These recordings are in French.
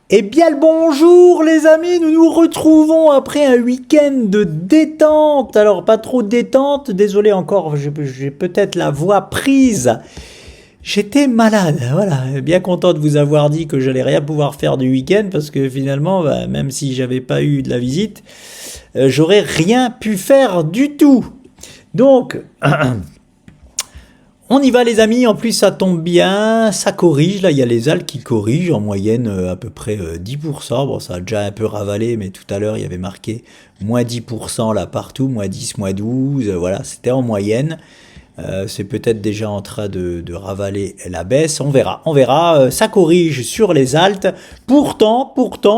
Eh bien le bonjour les amis, nous nous retrouvons après un week-end de détente. Alors pas trop de détente, désolé encore, j'ai peut-être la voix prise. J'étais malade, voilà, bien content de vous avoir dit que j'allais rien pouvoir faire du week-end parce que finalement, même si j'avais pas eu de la visite, j'aurais rien pu faire du tout. Donc, on y va les amis, en plus ça tombe bien, ça corrige, là il y a les algues qui corrigent en moyenne à peu près 10%, bon ça a déjà un peu ravalé mais tout à l'heure il y avait marqué moins 10% là partout, moins 10, moins 12, voilà c'était en moyenne. C'est peut-être déjà en train de ravaler la baisse, on verra, ça corrige sur les altes, pourtant,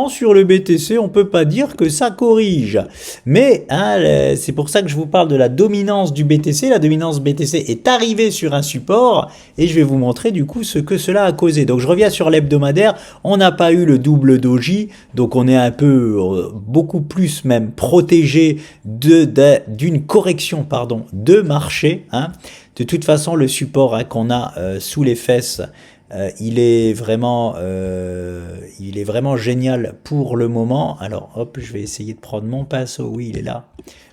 sur le BTC, on peut pas dire que ça corrige, mais hein, c'est pour ça que je vous parle de la dominance du BTC, la dominance BTC est arrivée sur un support, et je vais vous montrer du coup ce que cela a causé. Donc je reviens sur l'hebdomadaire, on n'a pas eu le double doji, donc on est un peu, beaucoup plus même protégé d'une correction, pardon, de marché, hein. De toute façon, le support hein, qu'on a sous les fesses, il est vraiment génial pour le moment. Alors, hop, je vais essayer de prendre mon pinceau. Oui, il est là.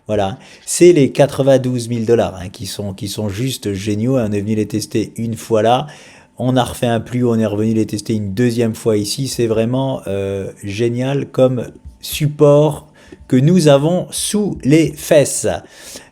Voilà, c'est les 92 000 dollars hein, qui sont juste géniaux. On est venu les tester une fois là. On a refait un plus haut, on est revenu les tester une deuxième fois ici. C'est vraiment génial comme support que nous avons sous les fesses.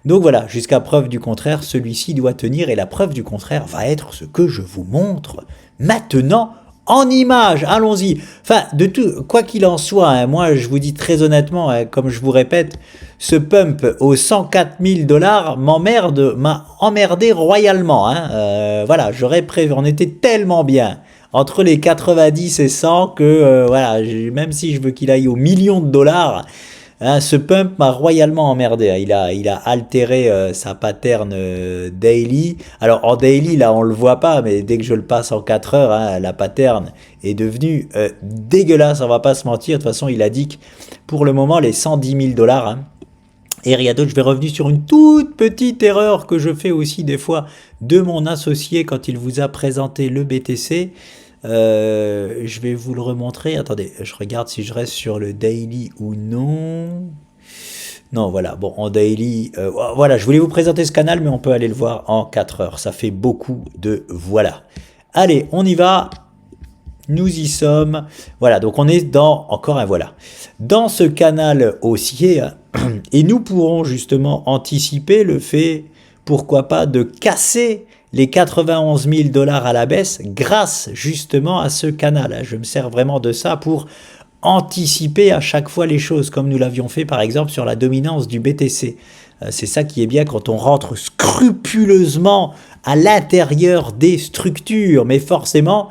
Donc voilà, jusqu'à preuve du contraire, celui-ci doit tenir et la preuve du contraire va être ce que je vous montre maintenant en image. Allons-y. Enfin, de tout, quoi qu'il en soit, hein, moi je vous dis très honnêtement, hein, comme je vous répète, ce pump aux 104 000 dollars m'a emmerdé royalement. Hein. Voilà, j'aurais prévu, on était tellement bien entre les 90 et 100 que voilà, même si je veux qu'il aille aux millions de dollars, hein, ce pump m'a royalement emmerdé. Hein. Il a altéré sa pattern daily. Alors en daily, là, on le voit pas, mais dès que je le passe en 4 heures, hein, la pattern est devenue dégueulasse. On va pas se mentir. De toute façon, il indique pour le moment les 110 000 dollars. Hein. Et rien d'autre, je vais revenir sur une toute petite erreur que je fais aussi des fois de mon associé quand il vous a présenté le BTC. Je vais vous le remontrer. Attendez, je regarde si je reste sur le daily ou non. Non, voilà. Bon, en daily, voilà, je voulais vous présenter ce canal, mais on peut aller le voir en 4 heures. Ça fait beaucoup de voilà. Allez, on y va. Nous y sommes. Voilà, donc on est dans, encore un voilà, dans ce canal haussier. Et nous pourrons justement anticiper le fait, pourquoi pas, de casser les 91 000 dollars à la baisse grâce justement à ce canal. Je me sers vraiment de ça pour anticiper à chaque fois les choses, comme nous l'avions fait par exemple sur la dominance du BTC. C'est ça qui est bien quand on rentre scrupuleusement à l'intérieur des structures, mais forcément,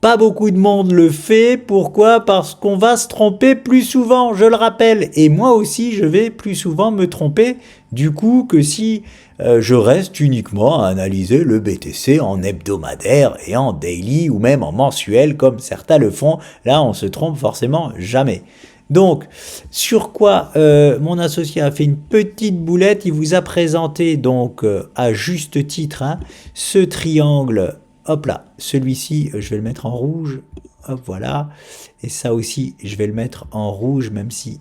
pas beaucoup de monde le fait. Pourquoi? Parce qu'on va se tromper plus souvent, je le rappelle. Et moi aussi, je vais plus souvent me tromper, du coup, que si je reste uniquement à analyser le BTC en hebdomadaire et en daily ou même en mensuel, comme certains le font. Là, on se trompe forcément jamais. Donc, sur quoi mon associé a fait une petite boulette, il vous a présenté donc à juste titre hein, ce triangle. Hop là, celui-ci, je vais le mettre en rouge. Hop, voilà. Et ça aussi, je vais le mettre en rouge, même si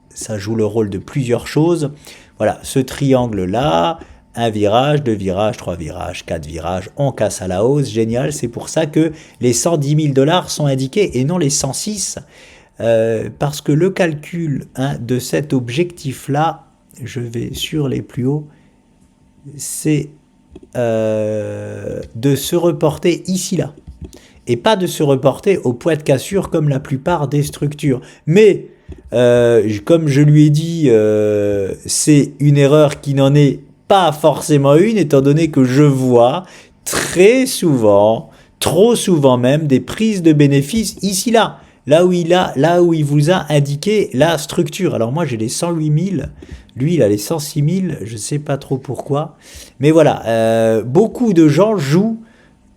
ça joue le rôle de plusieurs choses. Voilà, ce triangle-là, un virage, deux virages, trois virages, quatre virages, on casse à la hausse. Génial, c'est pour ça que les 110 000 dollars sont indiqués et non les 106. Parce que le calcul hein, de cet objectif-là, je vais sur les plus hauts, c'est de se reporter ici là et pas de se reporter au point de cassure comme la plupart des structures. Mais comme je lui ai dit, c'est une erreur qui n'en est pas forcément une, étant donné que je vois très souvent, trop souvent même, des prises de bénéfices ici là. Là où il vous a indiqué la structure. Alors moi j'ai les 108 000, lui il a les 106 000, je sais pas trop pourquoi. Mais voilà, beaucoup de gens jouent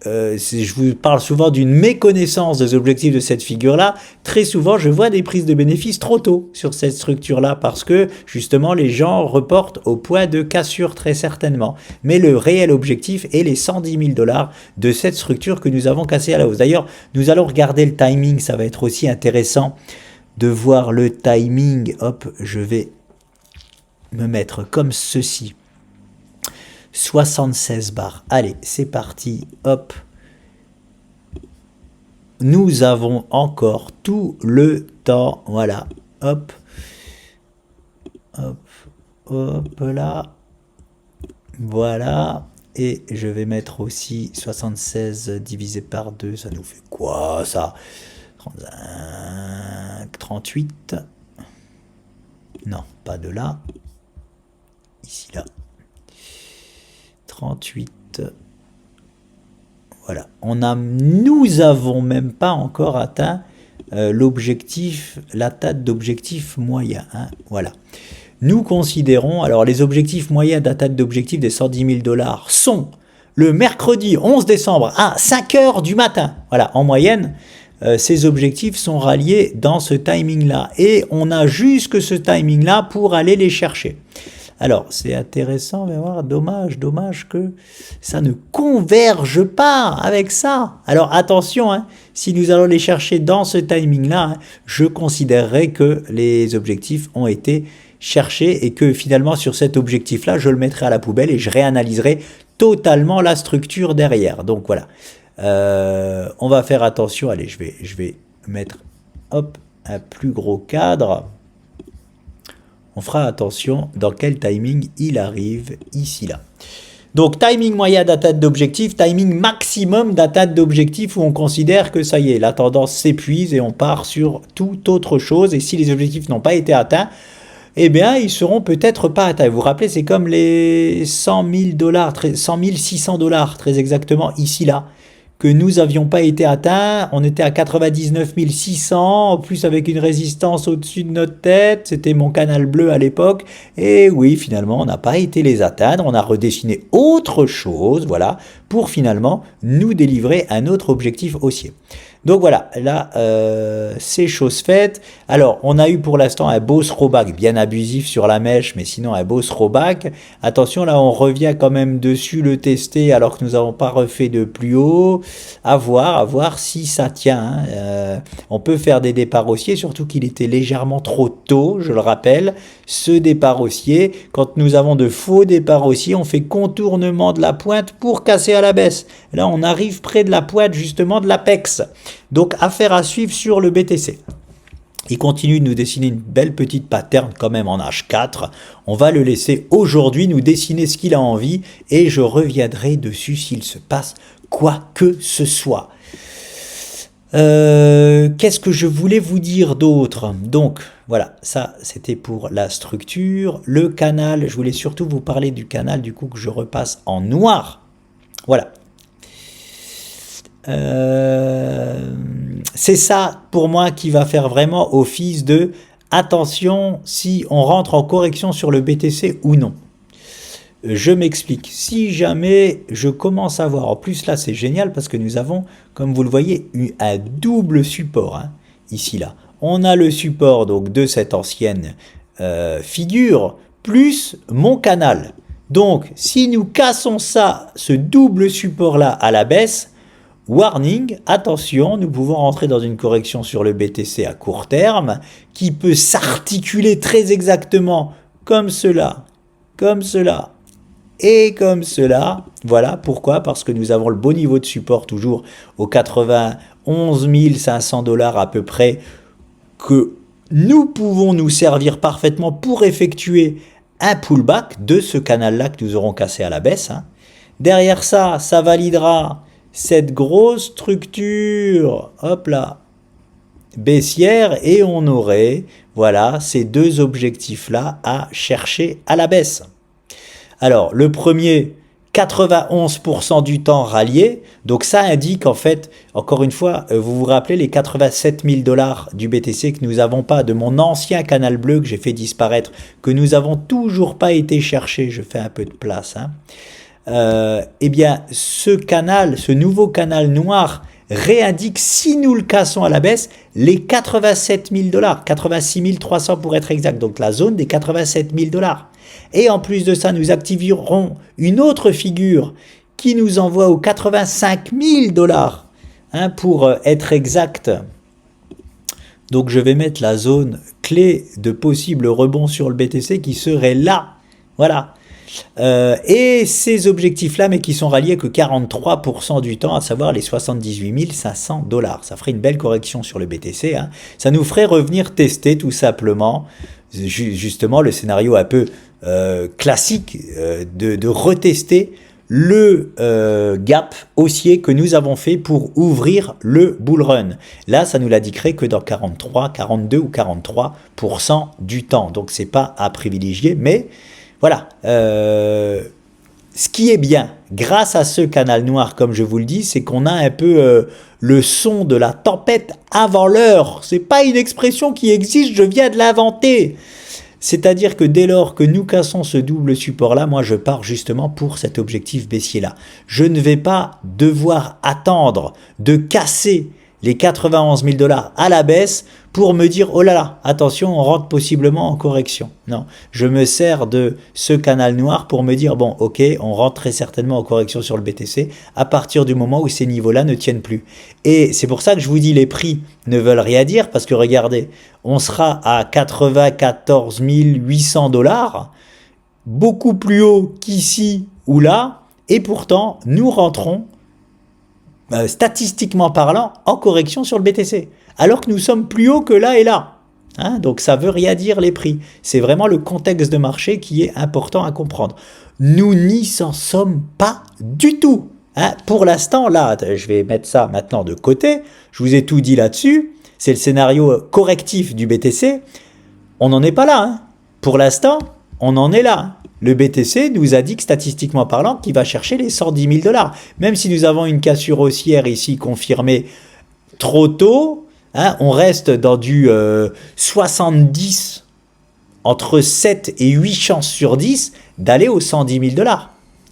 je vous parle souvent d'une méconnaissance des objectifs de cette figure-là. Très souvent, je vois des prises de bénéfices trop tôt sur cette structure-là parce que justement, les gens reportent au point de cassure très certainement. Mais le réel objectif est les 110 000 $ de cette structure que nous avons cassée à la hausse. D'ailleurs, nous allons regarder le timing. Ça va être aussi intéressant de voir le timing. Hop, je vais me mettre comme ceci. 76 barres. Allez, c'est parti. Hop. Nous avons encore tout le temps. Voilà. Hop. Hop. Hop là. Voilà. Et je vais mettre aussi 76 divisé par 2. Ça nous fait quoi ça? 35, 38. Non, pas de là. Ici, là. 38. Voilà. Nous avons même pas encore atteint l'objectif, l'atteinte d'objectif moyen. Hein, voilà. Nous considérons, alors les objectifs moyens d'atteinte d'objectif des 110 000 $ sont le mercredi 11 décembre à 5 h du matin. Voilà, en moyenne, ces objectifs sont ralliés dans ce timing-là. Et on a jusque ce timing-là pour aller les chercher. Alors, c'est intéressant, mais voilà, dommage que ça ne converge pas avec ça. Alors, attention, hein, si nous allons les chercher dans ce timing-là, hein, je considérerais que les objectifs ont été cherchés et que finalement, sur cet objectif-là, je le mettrai à la poubelle et je réanalyserai totalement la structure derrière. Donc, voilà. On va faire attention. Allez, je vais mettre, hop, un plus gros cadre. On fera attention dans quel timing il arrive ici, là. Donc, timing moyen d'atteinte d'objectif, timing maximum d'atteinte d'objectif où on considère que ça y est, la tendance s'épuise et on part sur toute autre chose. Et si les objectifs n'ont pas été atteints, eh bien, ils seront peut-être pas atteints. Vous vous rappelez, c'est comme les 100 000 $, 100 600 $, très exactement, ici, là, que nous n'avions pas été atteints. On était à 99 600, en plus avec une résistance au-dessus de notre tête. C'était mon canal bleu à l'époque. Et oui, finalement, on n'a pas été les atteindre. On a redessiné autre chose, voilà, pour finalement nous délivrer un autre objectif haussier. Donc voilà, là, c'est chose faite. Alors, on a eu pour l'instant un beau throwback, bien abusif sur la mèche, mais sinon un beau throwback. Attention, là, on revient quand même dessus le tester alors que nous n'avons pas refait de plus haut. À voir si ça tient. Hein. On peut faire des départs haussiers, surtout qu'il était légèrement trop tôt, je le rappelle. Ce départ haussier, quand nous avons de faux départs haussiers, on fait contournement de la pointe pour casser à la baisse. Là, on arrive près de la pointe justement de l'apex. Donc, affaire à suivre sur le BTC. Il continue de nous dessiner une belle petite pattern quand même en H4. On va le laisser aujourd'hui nous dessiner ce qu'il a envie et je reviendrai dessus s'il se passe quoi que ce soit. Qu'est-ce que je voulais vous dire d'autre? Donc, voilà, ça c'était pour la structure. Le canal, je voulais surtout vous parler du canal du coup que je repasse en noir. Voilà. C'est ça pour moi qui va faire vraiment office de attention si on rentre en correction sur le BTC ou non. Je m'explique. Si jamais je commence à voir, en plus là c'est génial parce que nous avons, comme vous le voyez, eu un double support, hein, ici là. On a le support donc de cette ancienne figure plus mon canal. Donc si nous cassons ça, ce double support là à la baisse, warning, attention, nous pouvons rentrer dans une correction sur le BTC à court terme qui peut s'articuler très exactement comme cela et comme cela. Voilà, pourquoi? Parce que nous avons le beau niveau de support toujours aux 91 500 $ à peu près que nous pouvons nous servir parfaitement pour effectuer un pullback de ce canal-là que nous aurons cassé à la baisse. Hein. Derrière ça, ça validera cette grosse structure, hop là, baissière, et on aurait, voilà, ces deux objectifs-là à chercher à la baisse. Alors, le premier, 91% du temps rallié, donc ça indique en fait, encore une fois, vous vous rappelez les 87 000 $ du BTC que nous n'avons pas, de mon ancien canal bleu que j'ai fait disparaître, que nous n'avons toujours pas été chercher, je fais un peu de place, hein. eh bien, ce nouveau canal noir réindique, si nous le cassons à la baisse, les 87 000 $, 86 300 pour être exact, donc la zone des 87 000 $. Et en plus de ça, nous activerons une autre figure qui nous envoie aux 85 000 $, hein, pour être exact. Donc je vais mettre la zone clé de possible rebond sur le BTC qui serait là. Voilà. Et ces objectifs-là, mais qui sont ralliés que 43% du temps, à savoir les 78 500 $. Ça ferait une belle correction sur le BTC. Hein. Ça nous ferait revenir tester tout simplement, justement, le scénario un peu classique de retester le gap haussier que nous avons fait pour ouvrir le bull run. Là, ça nous l'indiquerait que dans 43, 42 ou 43% du temps. Donc, c'est pas à privilégier, mais voilà. Ce qui est bien, grâce à ce canal noir, comme je vous le dis, c'est qu'on a un peu le son de la tempête avant l'heure. C'est pas une expression qui existe, je viens de l'inventer. C'est-à-dire que dès lors que nous cassons ce double support-là, moi je pars justement pour cet objectif baissier-là. Je ne vais pas devoir attendre de casser les 91 000 $ à la baisse pour me dire « Oh là là, attention, on rentre possiblement en correction ». Non, je me sers de ce canal noir pour me dire « Bon, ok, on rentre très certainement en correction sur le BTC à partir du moment où ces niveaux-là ne tiennent plus ». Et c'est pour ça que je vous dis les prix ne veulent rien dire parce que regardez, on sera à 94 800 $, beaucoup plus haut qu'ici ou là, et pourtant nous rentrons statistiquement parlant, en correction sur le BTC, alors que nous sommes plus haut que là et là. Hein, donc ça veut rien dire les prix. C'est vraiment le contexte de marché qui est important à comprendre. Nous n'y en sommes pas du tout. Hein, pour l'instant, là, je vais mettre ça maintenant de côté. Je vous ai tout dit là-dessus. C'est le scénario correctif du BTC. On n'en est pas là. Hein. Pour l'instant, on en est là. Le BTC nous indique statistiquement parlant qu'il va chercher les 110 000 $. Même si nous avons une cassure haussière ici confirmée trop tôt, hein, on reste dans du 70, entre 7 et 8 chances sur 10 d'aller aux 110 000 $.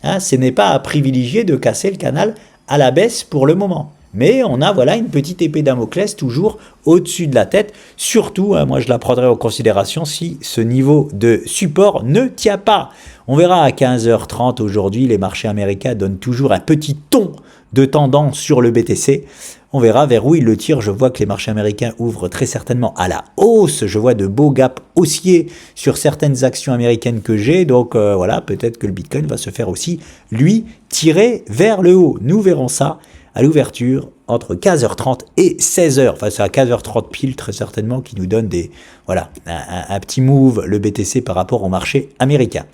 Hein, ce n'est pas à privilégier de casser le canal à la baisse pour le moment. Mais on a voilà une petite épée Damoclès toujours au-dessus de la tête. Surtout, hein, moi je la prendrai en considération si ce niveau de support ne tient pas. On verra à 15h30 aujourd'hui, les marchés américains donnent toujours un petit ton de tendance sur le BTC. On verra vers où ils le tirent. Je vois que les marchés américains ouvrent très certainement à la hausse. Je vois de beaux gaps haussiers sur certaines actions américaines que j'ai. Donc voilà, peut-être que le Bitcoin va se faire aussi, lui, tirer vers le haut. Nous verrons ça à l'ouverture entre 15h30 et 16h. Enfin, c'est à 15h30 pile, très certainement, qui nous donne des, voilà, un petit move, le BTC, par rapport au marché américain.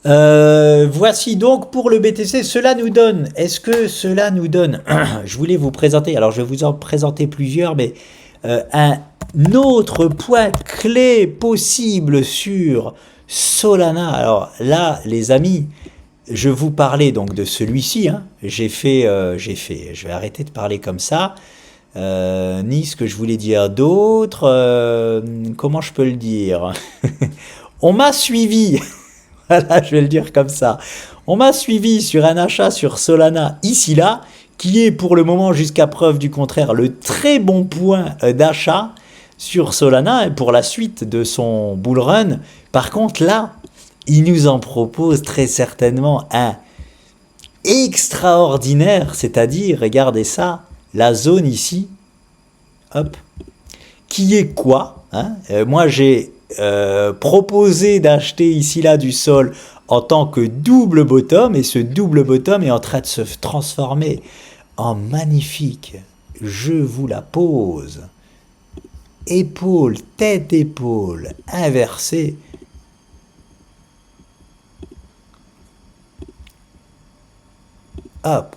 Voici donc pour le BTC, cela nous donne, est-ce que cela nous donne, je voulais vous présenter, alors je vais vous en présenter plusieurs, mais un autre point clé possible sur Solana. Alors là, les amis, je vous parlais donc de celui-ci, hein. Je vais arrêter de parler comme ça, ni ce que je voulais dire d'autre, comment je peux le dire. On m'a suivi, voilà, je vais le dire comme ça, on m'a suivi sur un achat sur Solana ici là, qui est pour le moment jusqu'à preuve du contraire le très bon point d'achat sur Solana pour la suite de son bull run. Par contre là, il nous en propose très certainement un extraordinaire, c'est-à-dire, regardez ça, la zone ici, hop, qui est quoi, hein, moi j'ai proposé d'acheter ici là du sol en tant que double bottom, et ce double bottom est en train de se transformer en magnifique, je vous la pose, épaule, tête, épaule, inversée. Hop,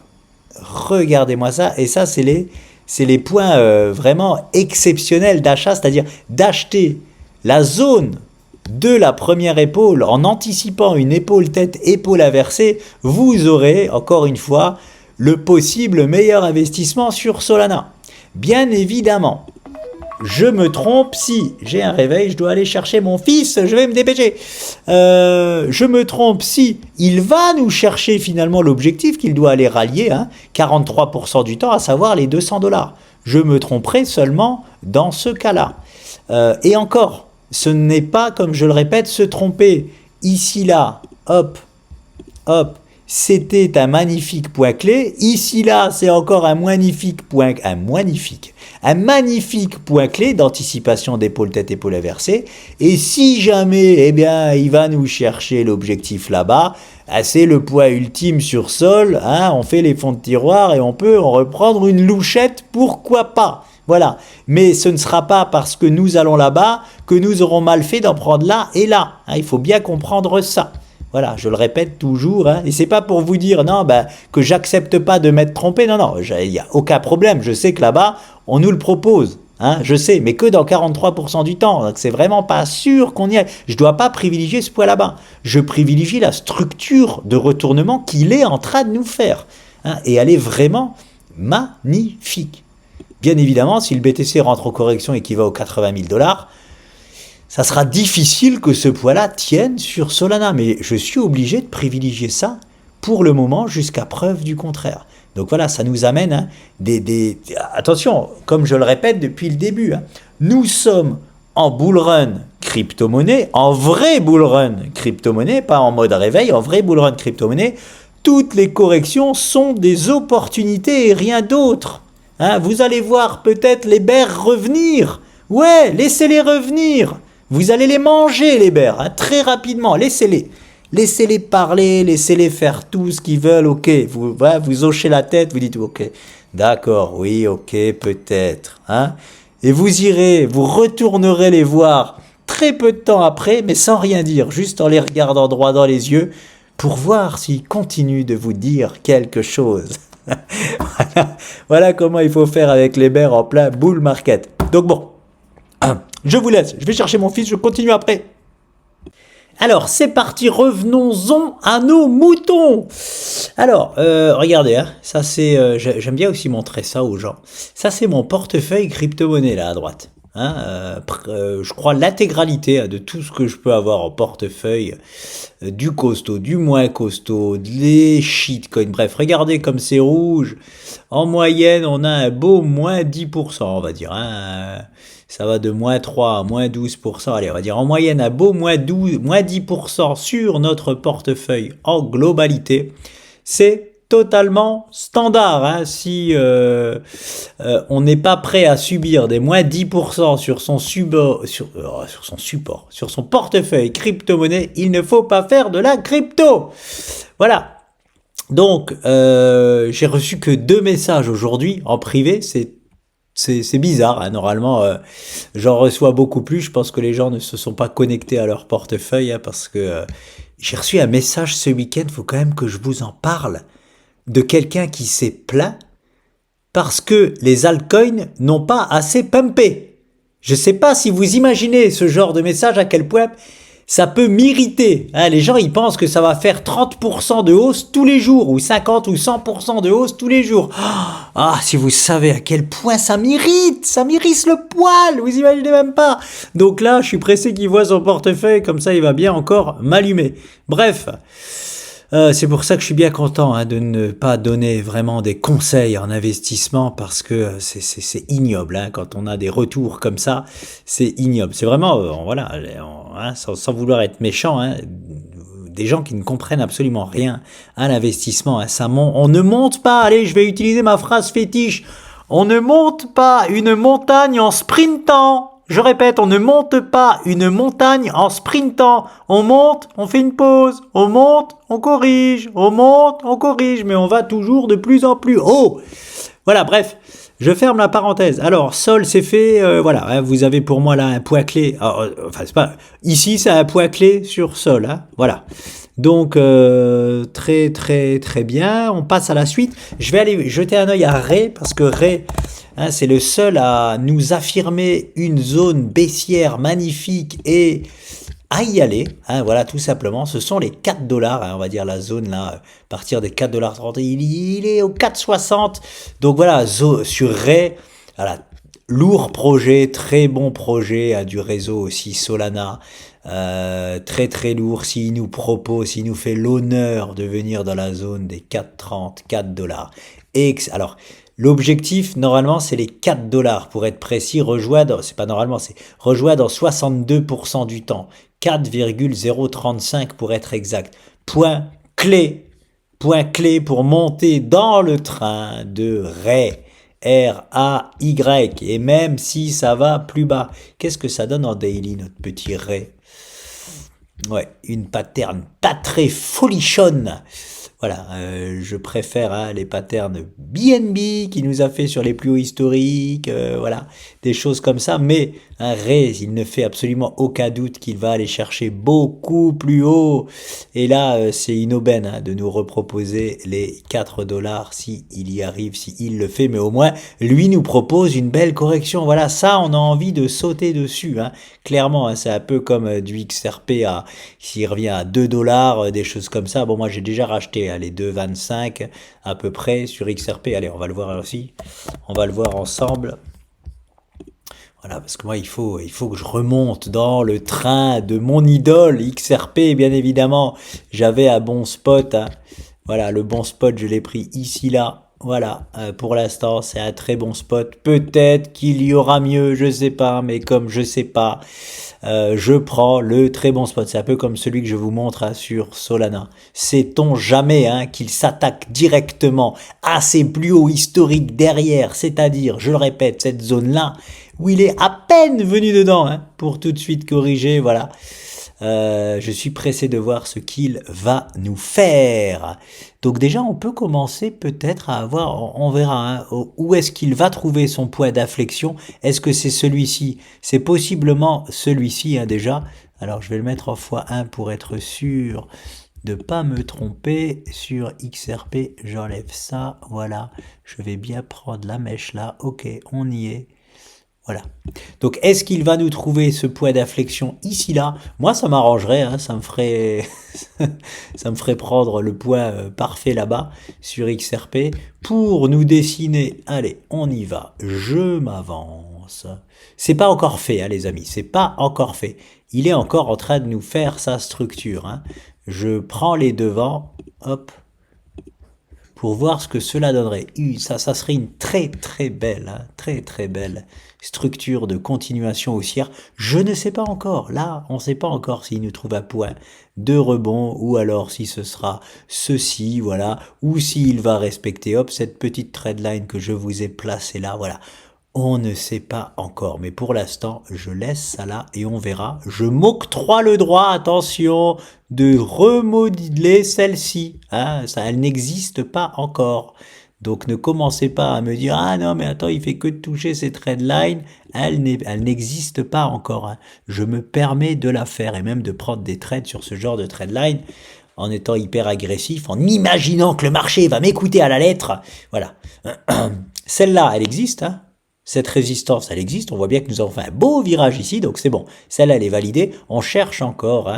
regardez-moi ça, et ça c'est les points vraiment exceptionnels d'achat, c'est-à-dire d'acheter la zone de la première épaule en anticipant une épaule tête, épaule inversée, vous aurez encore une fois le possible meilleur investissement sur Solana. Bien évidemment, je me trompe si j'ai un réveil, je dois aller chercher mon fils, je vais me dépêcher. Je me trompe si il va nous chercher finalement l'objectif qu'il doit aller rallier, 43% du temps, à savoir les 200 $. Je me tromperai seulement dans ce cas-là. Et encore, ce n'est pas, comme je le répète, se tromper. Ici, là, hop, hop, c'était un magnifique point clé. Ici, là, c'est encore un magnifique point clé d'anticipation d'épaule tête épaule inversée. Et si jamais, eh bien, il va nous chercher l'objectif là-bas, c'est le point ultime sur sol. On fait les fonds de tiroir et on peut en reprendre une louchette, pourquoi pas. Voilà, mais ce ne sera pas parce que nous allons là-bas que nous aurons mal fait d'en prendre là et là. Il faut bien comprendre ça. Voilà, je le répète toujours, et c'est pas pour vous dire non, que j'accepte pas de m'être trompé. Non, il n'y a aucun problème. Je sais que là-bas, on nous le propose. Je sais, mais que dans 43% du temps. Donc c'est vraiment pas sûr qu'on y aille. Je dois pas privilégier ce point là-bas. Je privilégie la structure de retournement qu'il est en train de nous faire. Et elle est vraiment magnifique. Bien évidemment, si le BTC rentre en correction et qu'il va aux 80 000 $, ça sera difficile que ce poids-là tienne sur Solana. Mais je suis obligé de privilégier ça pour le moment jusqu'à preuve du contraire. Donc voilà, ça nous amène attention, comme je le répète depuis le début, nous sommes en bull run crypto-monnaie, en vrai bull run crypto-monnaie, pas en mode réveil, en vrai bull run crypto-monnaie. Toutes les corrections sont des opportunités et rien d'autre. Vous allez voir peut-être les bears revenir. Ouais, laissez-les revenir. Vous allez les manger, les bears, très rapidement. Laissez-les. Laissez-les parler, laissez-les faire tout ce qu'ils veulent. Ok, vous hochez la tête, vous dites ok, d'accord, oui, ok, peut-être. Et vous irez, vous retournerez les voir très peu de temps après, mais sans rien dire, juste en les regardant droit dans les yeux, pour voir s'ils continuent de vous dire quelque chose. Voilà comment il faut faire avec les bears en plein bull market. Donc bon, je vous laisse, je vais chercher mon fils, je continue après. Alors c'est parti, revenons-en à nos moutons. Alors regardez, ça c'est, j'aime bien aussi montrer ça aux gens. Ça c'est mon portefeuille crypto-monnaie là à droite. Je crois l'intégralité de tout ce que je peux avoir en portefeuille, du costaud, du moins costaud, les shitcoins, bref, regardez comme c'est rouge. En moyenne, on a un beau moins 10%, on va dire. Ça va de moins 3 à moins 12%. Allez, on va dire en moyenne un beau moins 10% sur notre portefeuille en globalité. C'est totalement standard. Si on n'est pas prêt à subir des moins 10% sur son portefeuille crypto-monnaie, il ne faut pas faire de la crypto. Voilà. Donc, j'ai reçu que 2 messages aujourd'hui en privé. C'est bizarre, normalement j'en reçois beaucoup plus. Je pense que les gens ne se sont pas connectés à leur portefeuille parce que j'ai reçu un message ce week-end, faut quand même que je vous en parle, de quelqu'un qui s'est plaint parce que les altcoins n'ont pas assez pumpé. Je sais pas si vous imaginez ce genre de message, à quel point ça peut m'irriter. Les gens, ils pensent que ça va faire 30% de hausse tous les jours, ou 50 ou 100% de hausse tous les jours. Si vous savez à quel point ça m'irrite le poil, vous imaginez même pas. Donc là, je suis pressé qu'il voit son portefeuille, comme ça il va bien encore m'allumer. Bref, c'est pour ça que je suis bien content de ne pas donner vraiment des conseils en investissement, parce que c'est ignoble. Quand on a des retours comme ça, c'est ignoble. C'est vraiment, sans vouloir être méchant, des gens qui ne comprennent absolument rien à l'investissement. On ne monte pas, allez, je vais utiliser ma phrase fétiche, on ne monte pas une montagne en sprintant. Je répète, on ne monte pas une montagne en sprintant. On monte, on fait une pause. On monte, on corrige. On monte, on corrige. Mais on va toujours de plus en plus haut. Voilà, bref, je ferme la parenthèse. Alors, Sol, c'est fait. Vous avez pour moi là un point clé. Ici, c'est un point clé sur Sol. Voilà. Donc, très, très, très bien. On passe à la suite. Je vais aller jeter un œil à Ray, parce que Ray... c'est le seul à nous affirmer une zone baissière magnifique et à y aller. Voilà, tout simplement. Ce sont les 4 $. On va dire la zone là, à partir des 4,30 $. Il est au 4,60 $. Donc voilà, sur Ray, voilà, Lourd projet, très bon projet du réseau aussi Solana, très très lourd. S'il nous propose, s'il nous fait l'honneur de venir dans la zone des 4,30, 4 dollars. Alors, l'objectif normalement c'est les 4 dollars pour être précis, rejoindre, c'est pas normalement, c'est rejoindre dans 62% du temps, 4,035 pour être exact. Point clé pour monter dans le train de Ray. R-A-Y, et même si ça va plus bas. Qu'est-ce que ça donne en daily, notre petit Ray? Ouais, une pattern pas très folichonne. Voilà, je préfère les patterns BNB qui nous a fait sur les plus hauts historiques, voilà, des choses comme ça. Mais un Ray, il ne fait absolument aucun doute qu'il va aller chercher beaucoup plus haut. Et là, c'est une aubaine de nous reproposer les 4 dollars si il y arrive, si il le fait. Mais au moins, lui nous propose une belle correction. Voilà, ça, on a envie de sauter dessus. Clairement, c'est un peu comme du XRP s'il revient à 2 dollars, des choses comme ça. Bon, moi, j'ai déjà racheté les 2,25 à peu près sur XRP. Allez, on va le voir aussi. On va le voir ensemble. Voilà, parce que moi, il faut que je remonte dans le train de mon idole, XRP, bien évidemment. J'avais un bon spot. Voilà, le bon spot, je l'ai pris ici, là. Voilà, pour l'instant, c'est un très bon spot. Peut-être qu'il y aura mieux, je sais pas, mais comme je sais pas, je prends le très bon spot. C'est un peu comme celui que je vous montre sur Solana. Sait-on jamais qu'il s'attaque directement à ses plus hauts historiques derrière, c'est-à-dire, je le répète, cette zone-là, où il est à peine venu dedans, pour tout de suite corriger, voilà. Je suis pressé de voir ce qu'il va nous faire. Donc déjà, on peut commencer peut-être à avoir, on verra, où est-ce qu'il va trouver son point d'inflexion. Est-ce que c'est celui-ci? C'est possiblement celui-ci déjà. Alors je vais le mettre en x1 pour être sûr de pas me tromper. Sur XRP, j'enlève ça, voilà. Je vais bien prendre la mèche là. Ok, on y est. Voilà. Donc, est-ce qu'il va nous trouver ce point d'inflexion ici, là? Moi, ça m'arrangerait, ça me ferait, ça me ferait prendre le point parfait là-bas sur XRP pour nous dessiner. Allez, on y va. Je m'avance. C'est pas encore fait, les amis. C'est pas encore fait. Il est encore en train de nous faire sa structure. Je prends les devants. Hop. Pour voir ce que cela donnerait. Ça serait une très très belle, très très belle structure de continuation haussière. Je ne sais pas encore, là, on ne sait pas encore s'il nous trouve un point de rebond, ou alors si ce sera ceci, voilà, ou s'il va respecter, hop, cette petite trendline que je vous ai placée là, voilà. On ne sait pas encore, mais pour l'instant, je laisse ça là et on verra. Je m'octroie le droit, attention, de remodeler celle-ci. Ça, elle n'existe pas encore. Donc ne commencez pas à me dire « Ah non, mais attends, il fait que de toucher ces trendlines. » Elle n'existe pas encore. Je me permets de la faire et même de prendre des trades sur ce genre de trendline en étant hyper agressif, en imaginant que le marché va m'écouter à la lettre. Voilà. Celle-là, elle existe, Cette résistance, elle existe. On voit bien que nous avons fait un beau virage ici, donc c'est bon. Celle-là, elle est validée. On cherche encore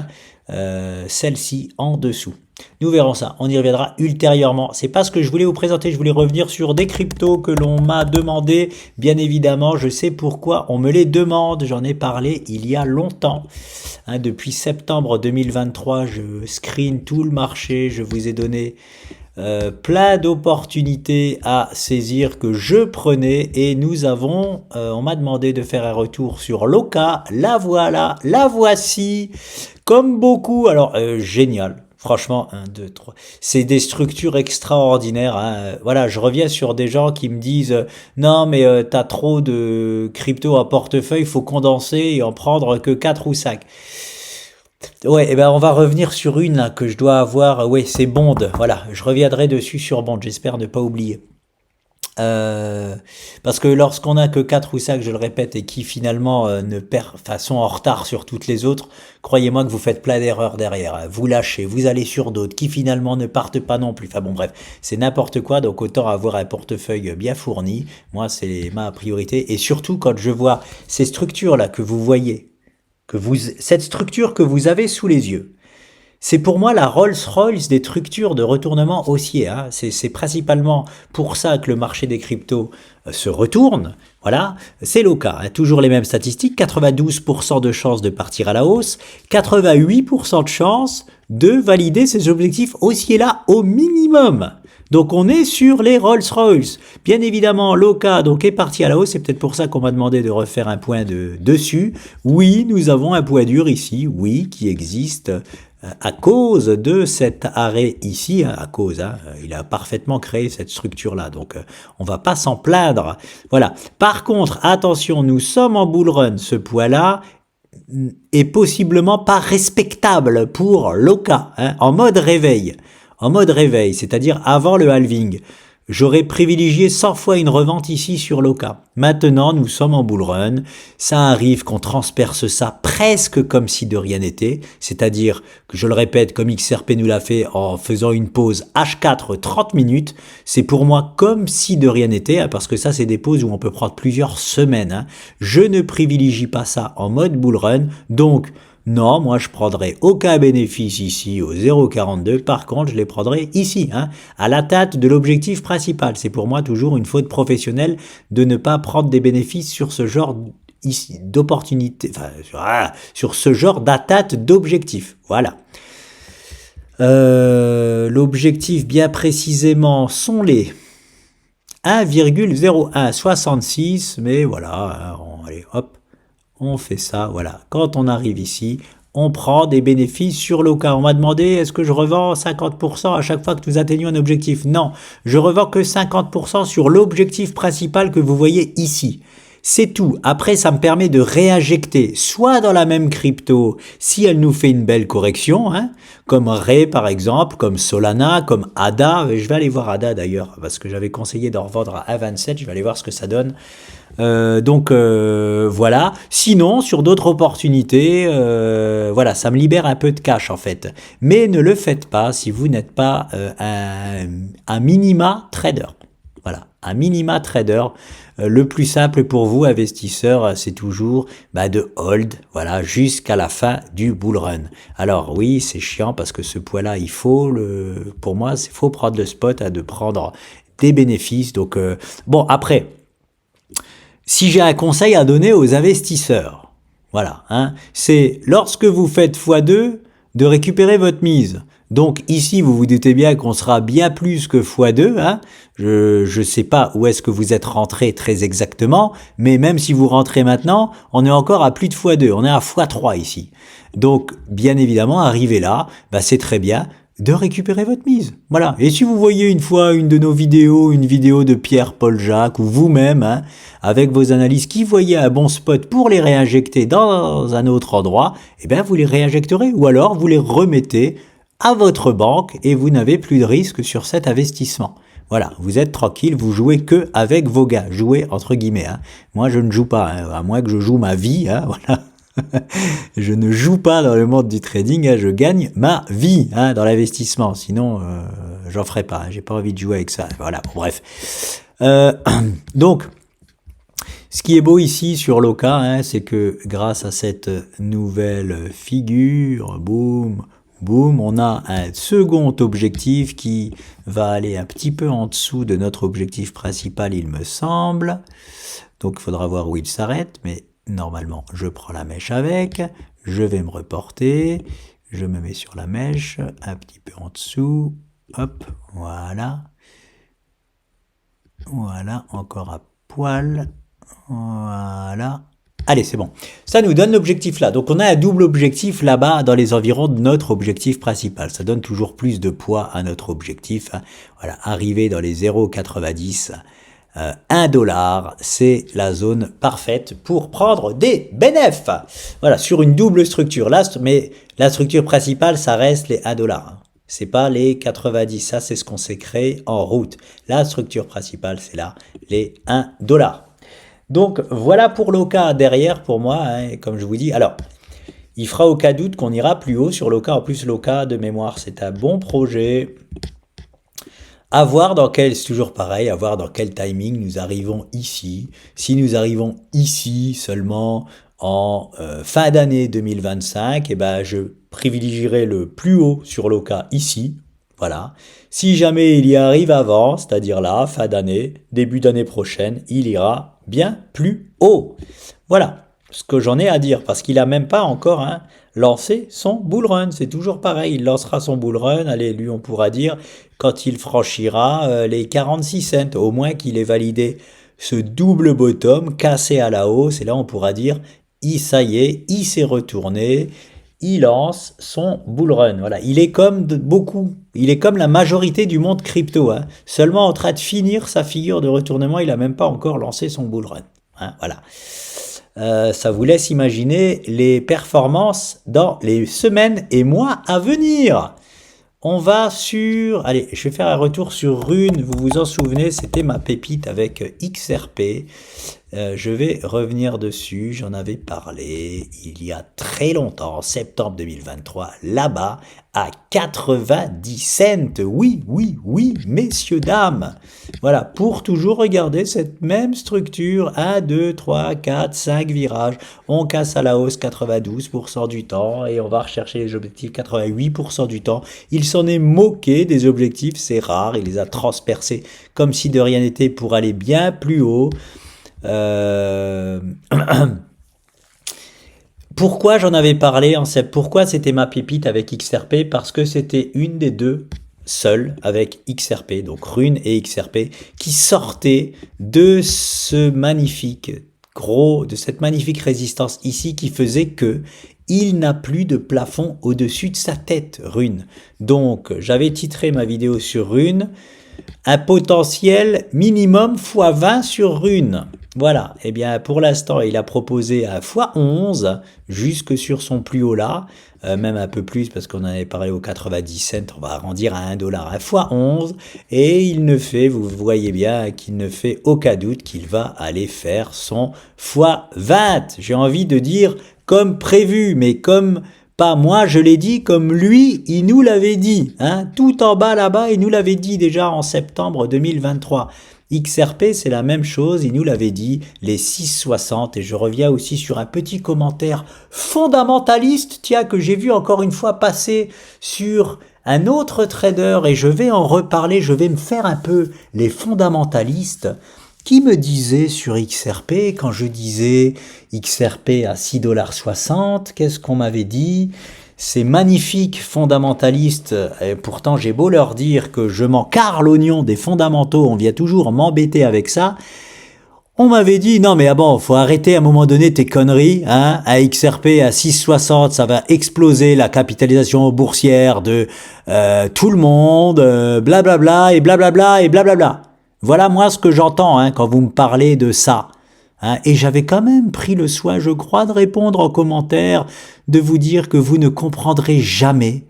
celle-ci en dessous. Nous verrons ça. On y reviendra ultérieurement. C'est pas ce que je voulais vous présenter. Je voulais revenir sur des cryptos que l'on m'a demandé. Bien évidemment, je sais pourquoi on me les demande. J'en ai parlé il y a longtemps. Depuis septembre 2023, je screen tout le marché. Je vous ai donné plein d'opportunités à saisir que je prenais et nous avons, on m'a demandé de faire un retour sur Loka, la voilà, la voici, comme beaucoup, alors génial. Franchement, 1, 2, 3. C'est des structures extraordinaires. Voilà, je reviens sur des gens qui me disent non, mais t'as trop de crypto à portefeuille, faut condenser et en prendre que 4 ou 5. Ouais, et ben on va revenir sur une là, que je dois avoir. Ouais, c'est Bond. Voilà, je reviendrai dessus sur Bond. J'espère ne pas oublier. Parce que lorsqu'on a que 4 ou 5, je le répète, et qui finalement sont en retard sur toutes les autres, croyez-moi que vous faites plein d'erreurs derrière. Vous lâchez, vous allez sur d'autres qui finalement ne partent pas non plus. Enfin bon, bref, c'est n'importe quoi. Donc autant avoir un portefeuille bien fourni. Moi, c'est ma priorité. Et surtout quand je vois ces structures là que vous voyez, cette structure que vous avez sous les yeux, C'est pour moi la Rolls-Royce des structures de retournement haussier. Hein. C'est principalement pour ça que le marché des cryptos se retourne. Voilà, c'est l'OCA. Hein. Toujours les mêmes statistiques, 92% de chances de partir à la hausse, 88% de chances de valider ces objectifs haussiers-là au minimum. Donc on est sur les Rolls-Royce. Bien évidemment, l'OCA donc est parti à la hausse. C'est peut-être pour ça qu'on m'a demandé de refaire un point dessus. Oui, nous avons un poids dur ici, oui, qui existe à cause de cet arrêt ici, à cause, hein, il a parfaitement créé cette structure-là, donc on va pas s'en plaindre. Voilà. Par contre, attention, nous sommes en bull run, ce poids-là est possiblement pas respectable pour l'OCA, hein, en mode réveil. En mode réveil, c'est-à-dire avant le halving. J'aurais privilégié 100 fois une revente ici sur l'OCA. Maintenant, nous sommes en bull run. Ça arrive qu'on transperce ça presque comme si de rien n'était. C'est-à-dire que, je le répète, comme XRP nous l'a fait en faisant une pause H4 30 minutes, c'est pour moi comme si de rien n'était, hein, parce que ça, c'est des pauses où on peut prendre plusieurs semaines. Hein. Je ne privilégie pas ça en mode bull run. Donc, non, moi je prendrai aucun bénéfice ici au 0,42, par contre je les prendrai ici, hein, à l'atteinte de l'objectif principal. C'est pour moi toujours une faute professionnelle de ne pas prendre des bénéfices sur ce genre d'opportunité, enfin sur ce genre d'atteinte d'objectif. Voilà. L'objectif bien précisément sont les 1,0166, mais voilà, allez hop. On fait ça, voilà. Quand on arrive ici, on prend des bénéfices sur l'OCA. On m'a demandé, est-ce que je revends 50% à chaque fois que nous atteignons un objectif? Non, je revends que 50% sur l'objectif principal que vous voyez ici. C'est tout. Après, ça me permet de réinjecter, soit dans la même crypto, si elle nous fait une belle correction, hein, comme Ray par exemple, comme Solana, comme ADA. Je vais aller voir ADA d'ailleurs, parce que j'avais conseillé d'en revendre à 27. Je vais aller voir ce que ça donne. Voilà. Sinon, sur d'autres opportunités, voilà, ça me libère un peu de cash en fait. Mais ne le faites pas si vous n'êtes pas un minima trader. Voilà, un minima trader. Le plus simple pour vous, investisseurs, c'est toujours de hold, voilà, jusqu'à la fin du bull run. Alors oui, c'est chiant parce que ce poids-là, pour moi, il faut prendre le spot, de prendre des bénéfices. Donc bon, après. Si j'ai un conseil à donner aux investisseurs, voilà, hein, c'est lorsque vous faites x2, de récupérer votre mise. Donc ici, vous vous doutez bien qu'on sera bien plus que x2. Hein. Je sais pas où est-ce que vous êtes rentré très exactement, mais même si vous rentrez maintenant, on est encore à plus de x2, on est à x3 ici. Donc, bien évidemment, arrivé là, c'est très bien de récupérer votre mise. Voilà. Et si vous voyez une fois une de nos vidéos, une vidéo de Pierre-Paul Jacques ou vous-même, hein, avec vos analyses qui voyaient un bon spot pour les réinjecter dans un autre endroit, vous les réinjecterez ou alors vous les remettez à votre banque et vous n'avez plus de risque sur cet investissement. Voilà, vous êtes tranquille, vous jouez que avec vos gains, jouez entre guillemets. Hein. Moi, je ne joue pas, hein, à moins que je joue ma vie, hein, voilà. Je ne joue pas dans le monde du trading, hein, je gagne ma vie dans l'investissement. Sinon, j'en ferai pas. Hein, j'ai pas envie de jouer avec ça. Voilà. Bon, bref. Donc, ce qui est beau ici sur l'OCA, c'est que grâce à cette nouvelle figure, boum, boum, on a un second objectif qui va aller un petit peu en dessous de notre objectif principal, il me semble. Donc, il faudra voir où il s'arrête, mais normalement, je prends la mèche avec, je vais me reporter, je me mets sur la mèche, un petit peu en dessous, hop, voilà. Voilà, encore à poil, voilà. Allez, c'est bon. Ça nous donne l'objectif là. Donc, on a un double objectif là-bas dans les environs de notre objectif principal. Ça donne toujours plus de poids à notre objectif. Hein. Voilà, arriver dans les 0,90 $, c'est la zone parfaite pour prendre des bénéfices. Voilà, sur une double structure. Là, mais la structure principale, ça reste les 1 $. Hein. C'est pas les 90. Ça, c'est ce qu'on s'est créé en route. La structure principale, c'est là, les 1 $. Donc, voilà pour l'OCA derrière, pour moi. Hein, et comme je vous dis, alors, il fera aucun doute qu'on ira plus haut sur l'OCA. En plus, l'OCA, de mémoire, c'est un bon projet. À voir dans quel, c'est toujours pareil, à voir dans quel timing nous arrivons ici. Si nous arrivons ici seulement en fin d'année 2025, je privilégierai le plus haut sur l'OCA ici. Voilà. Si jamais il y arrive avant, c'est-à-dire là, fin d'année, début d'année prochaine, il ira bien plus haut. Voilà ce que j'en ai à dire, parce qu'il a même pas encore lancé son bull run. C'est toujours pareil, il lancera son bull run, allez, lui on pourra dire, quand il franchira les 46 cents, au moins qu'il ait validé ce double bottom cassé à la hausse, et là on pourra dire, ça y est, il s'est retourné, il lance son bull run. Voilà, il est comme il est comme la majorité du monde crypto, seulement en train de finir sa figure de retournement, il a même pas encore lancé son bull run. Voilà. Ça vous laisse imaginer les performances dans les semaines et mois à venir. On va sur... Allez, je vais faire un retour sur Rune. Vous vous en souvenez, c'était ma pépite avec XRP. Je vais revenir dessus. J'en avais parlé il y a très longtemps, en septembre 2023, là-bas, à 90 cents. Oui, oui, oui, messieurs, dames. Voilà, pour toujours regarder cette même structure, 1, 2, 3, 4, 5 virages. On casse à la hausse 92% du temps et on va rechercher les objectifs 88% du temps. Il s'en est moqué des objectifs, c'est rare. Il les a transpercés comme si de rien n'était pour aller bien plus haut. Pourquoi j'en avais parlé pourquoi c'était ma pépite avec XRP? Parce que c'était une des deux seules avec XRP, donc Rune et XRP, qui sortaient de cette magnifique résistance ici qui faisait que il n'a plus de plafond au-dessus de sa tête, Rune. Donc, j'avais titré ma vidéo sur Rune, un potentiel minimum x20 sur Rune. Voilà, et bien pour l'instant, il a proposé à x11 jusque sur son plus haut là, même un peu plus parce qu'on en avait parlé aux 90 cents, on va arrondir à 1 dollar à x11, et il ne fait, vous voyez bien qu'il ne fait aucun doute qu'il va aller faire son x20. J'ai envie de dire comme prévu, mais comme... Pas moi, je l'ai dit, comme lui, il nous l'avait dit. Tout en bas là-bas, il nous l'avait dit déjà en septembre 2023. XRP, c'est la même chose, il nous l'avait dit, les 6,60. Et je reviens aussi sur un petit commentaire fondamentaliste, tiens, que j'ai vu encore une fois passer sur un autre trader, et je vais en reparler, je vais me faire un peu les fondamentalistes, qui me disait sur XRP, quand je disais XRP à 6,60 $, qu'est-ce qu'on m'avait dit? Ces magnifiques fondamentalistes, et pourtant j'ai beau leur dire que je m'en carre l'oignon des fondamentaux, on vient toujours m'embêter avec ça. On m'avait dit, non mais faut arrêter à un moment donné tes conneries, à XRP à 6,60, ça va exploser la capitalisation boursière de tout le monde, blablabla et blablabla et blablabla. Voilà moi ce que j'entends quand vous me parlez de ça. Et j'avais quand même pris le soin, je crois, de répondre en commentaire, de vous dire que vous ne comprendrez jamais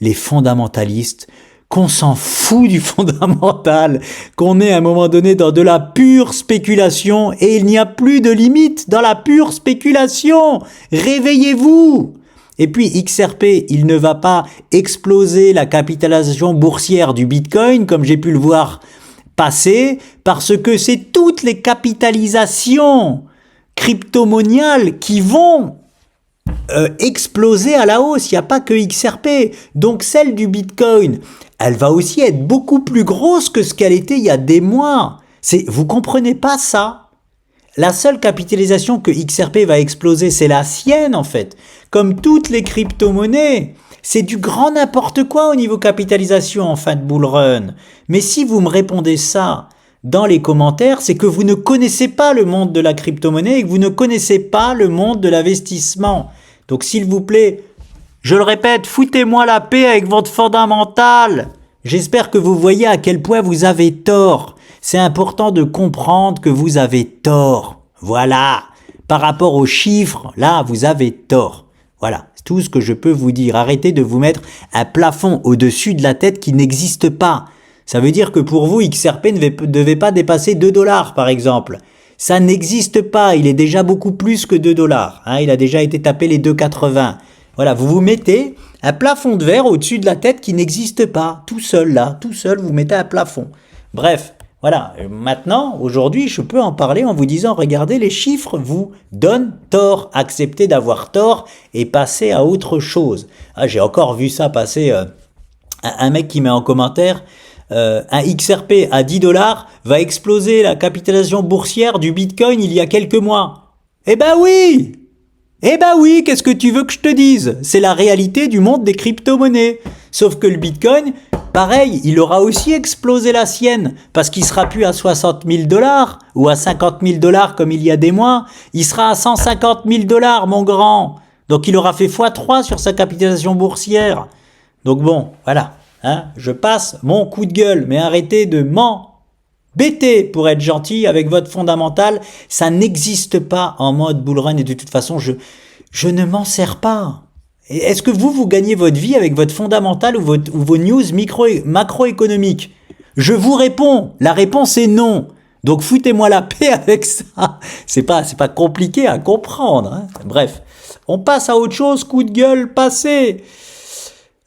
les fondamentalistes, qu'on s'en fout du fondamental, qu'on est à un moment donné dans de la pure spéculation, et il n'y a plus de limite dans la pure spéculation. Réveillez-vous! Et puis XRP, il ne va pas exploser la capitalisation boursière du Bitcoin, comme j'ai pu le voir passer, parce que c'est toutes les capitalisations cryptomoniales qui vont exploser à la hausse. Il n'y a pas que XRP. Donc celle du Bitcoin, elle va aussi être beaucoup plus grosse que ce qu'elle était il y a des mois. Vous comprenez pas ça? La seule capitalisation que XRP va exploser, c'est la sienne en fait. Comme toutes les crypto-monnaies. C'est du grand n'importe quoi au niveau capitalisation en fin de bull run. Mais si vous me répondez ça dans les commentaires, c'est que vous ne connaissez pas le monde de la crypto-monnaie et que vous ne connaissez pas le monde de l'investissement. Donc s'il vous plaît, je le répète, foutez-moi la paix avec votre fondamental. J'espère que vous voyez à quel point vous avez tort. C'est important de comprendre que vous avez tort. Voilà. Par rapport aux chiffres, là, vous avez tort. Voilà, c'est tout ce que je peux vous dire. Arrêtez de vous mettre un plafond au-dessus de la tête qui n'existe pas. Ça veut dire que pour vous, XRP ne devait pas dépasser 2 $, par exemple. Ça n'existe pas, il est déjà beaucoup plus que 2 $. Il a déjà été tapé les 2,80. Voilà, vous vous mettez un plafond de verre au-dessus de la tête qui n'existe pas. Tout seul là, tout seul, vous mettez un plafond. Bref, Voilà, maintenant, aujourd'hui, je peux en parler en vous disant, regardez, les chiffres vous donnent tort, acceptez d'avoir tort et passez à autre chose. Ah, j'ai encore vu ça passer, un mec qui met en commentaire, un XRP à 10 dollars va exploser la capitalisation boursière du Bitcoin il y a quelques mois. Eh ben oui. Eh ben oui, qu'est-ce que tu veux que je te dise? C'est la réalité du monde des crypto-monnaies. Sauf que le Bitcoin, pareil, il aura aussi explosé la sienne, parce qu'il sera plus à 60 000 dollars, ou à 50 000 dollars comme il y a des mois, il sera à 150 000 dollars, mon grand. Donc il aura fait x3 sur sa capitalisation boursière. Donc bon, voilà, hein, je passe mon coup de gueule, mais arrêtez de m'embêter pour être gentil avec votre fondamental. Ça n'existe pas en mode bull run et de toute façon, je ne m'en sers pas. Est-ce que vous gagnez votre vie avec votre fondamental ou vos news macroéconomiques? Je vous réponds, la réponse est non. Donc foutez-moi la paix avec ça. C'est pas compliqué à comprendre, hein. Bref, on passe à autre chose, coup de gueule, passé.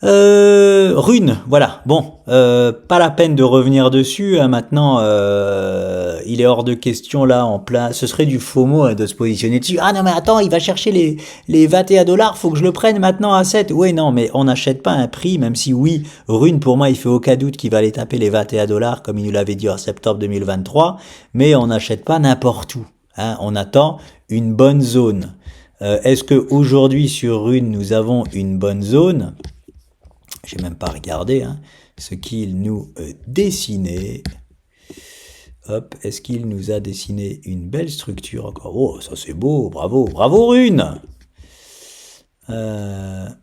Rune, voilà. Bon, pas la peine de revenir dessus. Hein, maintenant, il est hors de question là, en plein. Ce serait du FOMO hein, de se positionner dessus. Ah non mais attends, il va chercher les 21 dollars. Faut que je le prenne maintenant à 7. Oui non, mais on n'achète pas un prix, même si oui, Rune pour moi, il fait aucun doute qu'il va aller taper les 21 dollars comme il nous l'avait dit en septembre 2023. Mais on n'achète pas n'importe où. Hein, on attend une bonne zone. Est-ce que aujourd'hui sur Rune nous avons une bonne zone? J'ai même pas regardé hein, ce qu'il nous dessinait. Hop, est-ce qu'il nous a dessiné une belle structure encore? Oh, ça c'est beau, bravo, bravo Rune. 1,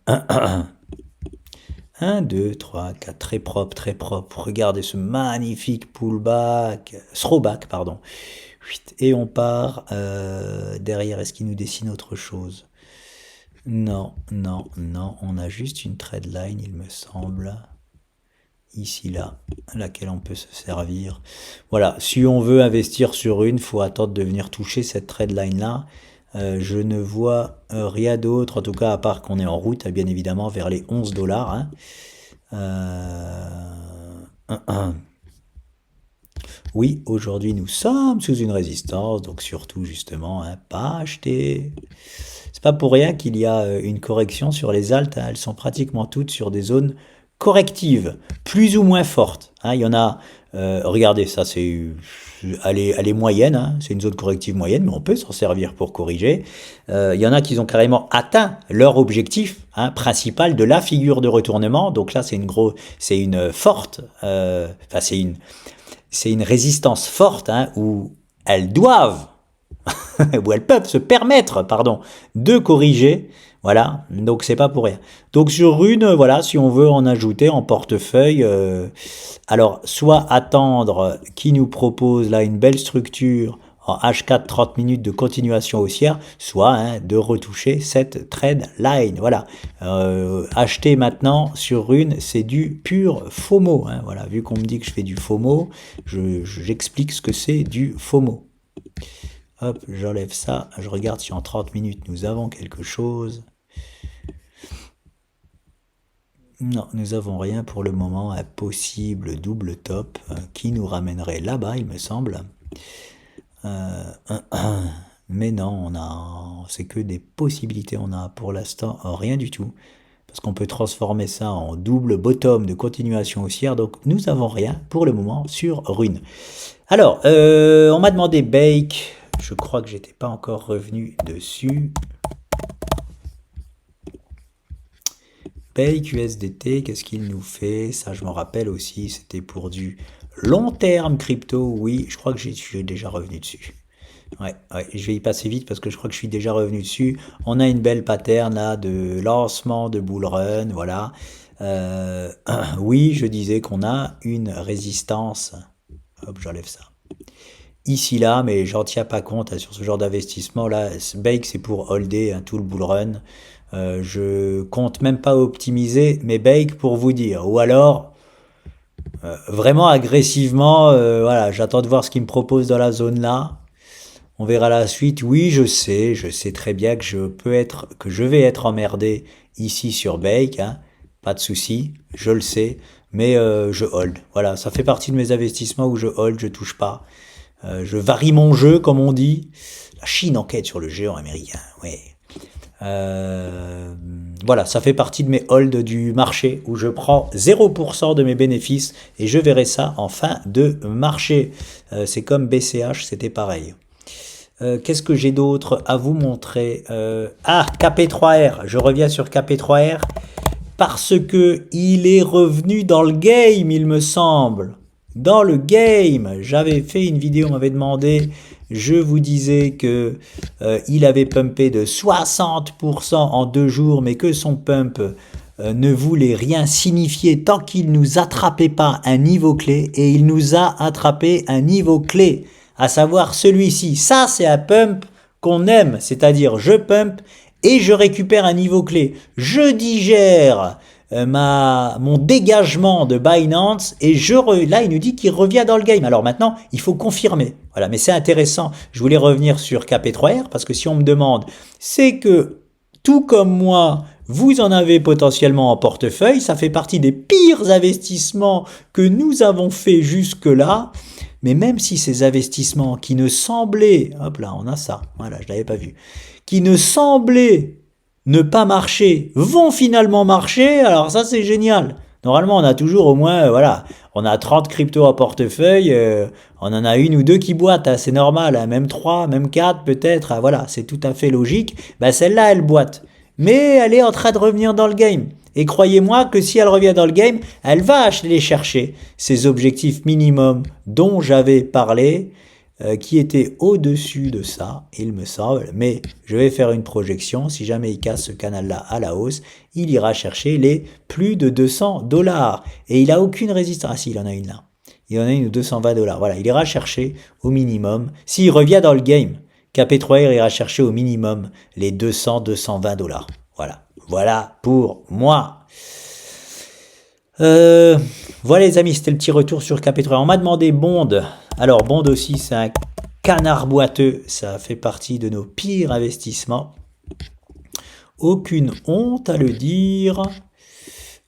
2, 3, 4, très propre, très propre. Regardez ce magnifique pullback, throwback, pardon. Et on part derrière, est-ce qu'il nous dessine autre chose? Non, non, non, on a juste une trade line, il me semble, ici, là, laquelle on peut se servir. Voilà, si on veut investir sur une, faut attendre de venir toucher cette trade line-là. Je ne vois rien d'autre, en tout cas, à part qu'on est en route, bien évidemment, vers les 11 dollars. Hein. Oui, aujourd'hui, nous sommes sous une résistance, donc surtout, justement, hein, pas acheter. C'est pas pour rien qu'il y a une correction sur les altes, hein, elles sont pratiquement toutes sur des zones correctives, plus ou moins fortes. Hein, il y en a, regardez, ça c'est, elle est moyenne, hein, c'est une zone corrective moyenne, mais on peut s'en servir pour corriger. Il y en a qui ont carrément atteint leur objectif hein, principal de la figure de retournement. Donc là, c'est une forte, enfin c'est une résistance forte hein, où elles doivent où elles peuvent se permettre, pardon, de corriger. Voilà, donc c'est pas pour rien. Donc sur Rune, voilà, si on veut en ajouter en portefeuille, alors soit attendre qui nous propose là une belle structure en H4 30 minutes de continuation haussière, soit hein, de retoucher cette trade line. Voilà, acheter maintenant sur Rune, c'est du pur FOMO. Hein, voilà, vu qu'on me dit que je fais du FOMO, j'explique ce que c'est du FOMO. Hop, j'enlève ça. Je regarde si en 30 minutes nous avons quelque chose. Non, nous n'avons rien pour le moment. Un possible double top qui nous ramènerait là-bas, il me semble. Mais non, c'est que des possibilités. On a pour l'instant rien du tout. Parce qu'on peut transformer ça en double bottom de continuation haussière. Donc nous n'avons rien pour le moment sur Rune. Alors, on m'a demandé Bake. Je crois que j'étais pas encore revenu dessus. Bake USDT, qu'est-ce qu'il nous fait? Ça, je m'en rappelle aussi, c'était pour du long terme crypto. Oui, je crois que je suis déjà revenu dessus. Ouais, je vais y passer vite parce que je crois que je suis déjà revenu dessus. On a une belle pattern là de lancement de bull run, voilà. Oui, je disais qu'on a une résistance. Hop, j'enlève ça. Ici, là, mais j'en tiens pas compte hein, sur ce genre d'investissement. Là, Bake, c'est pour holder hein, tout le bull run. Je compte même pas optimiser mes Bake pour vous dire. Ou alors, vraiment agressivement, voilà, j'attends de voir ce qu'il me propose dans la zone là. On verra la suite. Oui, je sais très bien que je vais être emmerdé ici sur Bake. Hein. pas de souci, je le sais, mais je hold. Voilà, ça fait partie de mes investissements où je hold, je touche pas. Je varie mon jeu, comme on dit. La Chine enquête sur le géant américain, ouais. Voilà, ça fait partie de mes holds du marché où je prends 0% de mes bénéfices et je verrai ça en fin de marché. C'est comme BCH, c'était pareil. Qu'est-ce que j'ai d'autre à vous montrer? KP3R, je reviens sur KP3R parce que il est revenu dans le game, il me semble. Dans le game, j'avais fait une vidéo, on m'avait demandé, je vous disais que il avait pumpé de 60% en 2 jours, mais que son pump ne voulait rien signifier tant qu'il nous attrapait pas un niveau clé, et il nous a attrapé un niveau clé, à savoir celui-ci. Ça, c'est un pump qu'on aime, c'est-à-dire je pump et je récupère un niveau clé. Je digère mon dégagement de Binance et là il nous dit qu'il revient dans le game. Alors maintenant il faut confirmer. Voilà, mais c'est intéressant. Je voulais revenir sur KP3R parce que si on me demande, c'est que tout comme moi, vous en avez potentiellement en portefeuille. Ça fait partie des pires investissements que nous avons fait jusque-là. Mais même si ces investissements qui ne semblaient, hop là, on a ça, voilà, je l'avais pas vu, qui ne semblaient ne pas marcher, vont finalement marcher, alors ça c'est génial. Normalement on a toujours au moins, voilà, on a 30 cryptos à portefeuille, on en a une ou deux qui boitent, hein, c'est normal, hein, même 3, même 4 peut-être, hein, voilà, c'est tout à fait logique. Ben celle-là elle boite, mais elle est en train de revenir dans le game. Et croyez-moi que si elle revient dans le game, elle va aller chercher ces objectifs minimums dont j'avais parlé, qui étaient au-dessus de ça, il me semble. Mais je vais faire une projection. Si jamais il casse ce canal-là à la hausse, il ira chercher les plus de 200$. Et il n'a aucune résistance. Ah si, il en a une là. Il en a une ou 220$. Voilà, il ira chercher au minimum. S'il revient dans le game, KP3R ira chercher au minimum les 200-220$. Voilà. Voilà pour moi. Voilà les amis, c'était le petit retour sur KP3. On m'a demandé Bond. Alors Bond aussi, c'est un canard boiteux. Ça fait partie de nos pires investissements. Aucune honte à le dire.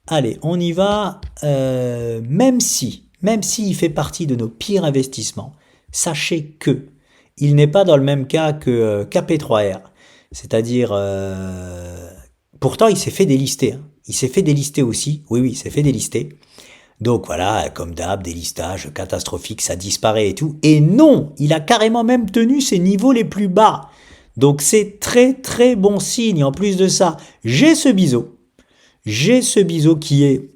Allez, on y va. Même si il fait partie de nos pires investissements, sachez que il n'est pas dans le même cas que KP3R. C'est-à-dire... pourtant, il s'est fait délister. Hein. Il s'est fait délister aussi. Oui, il s'est fait délister. Donc voilà, comme d'hab, délistage catastrophique, ça disparaît et tout. Et non, il a carrément même tenu ses niveaux les plus bas. Donc c'est très très bon signe. En plus de ça, j'ai ce biseau. J'ai ce biseau qui est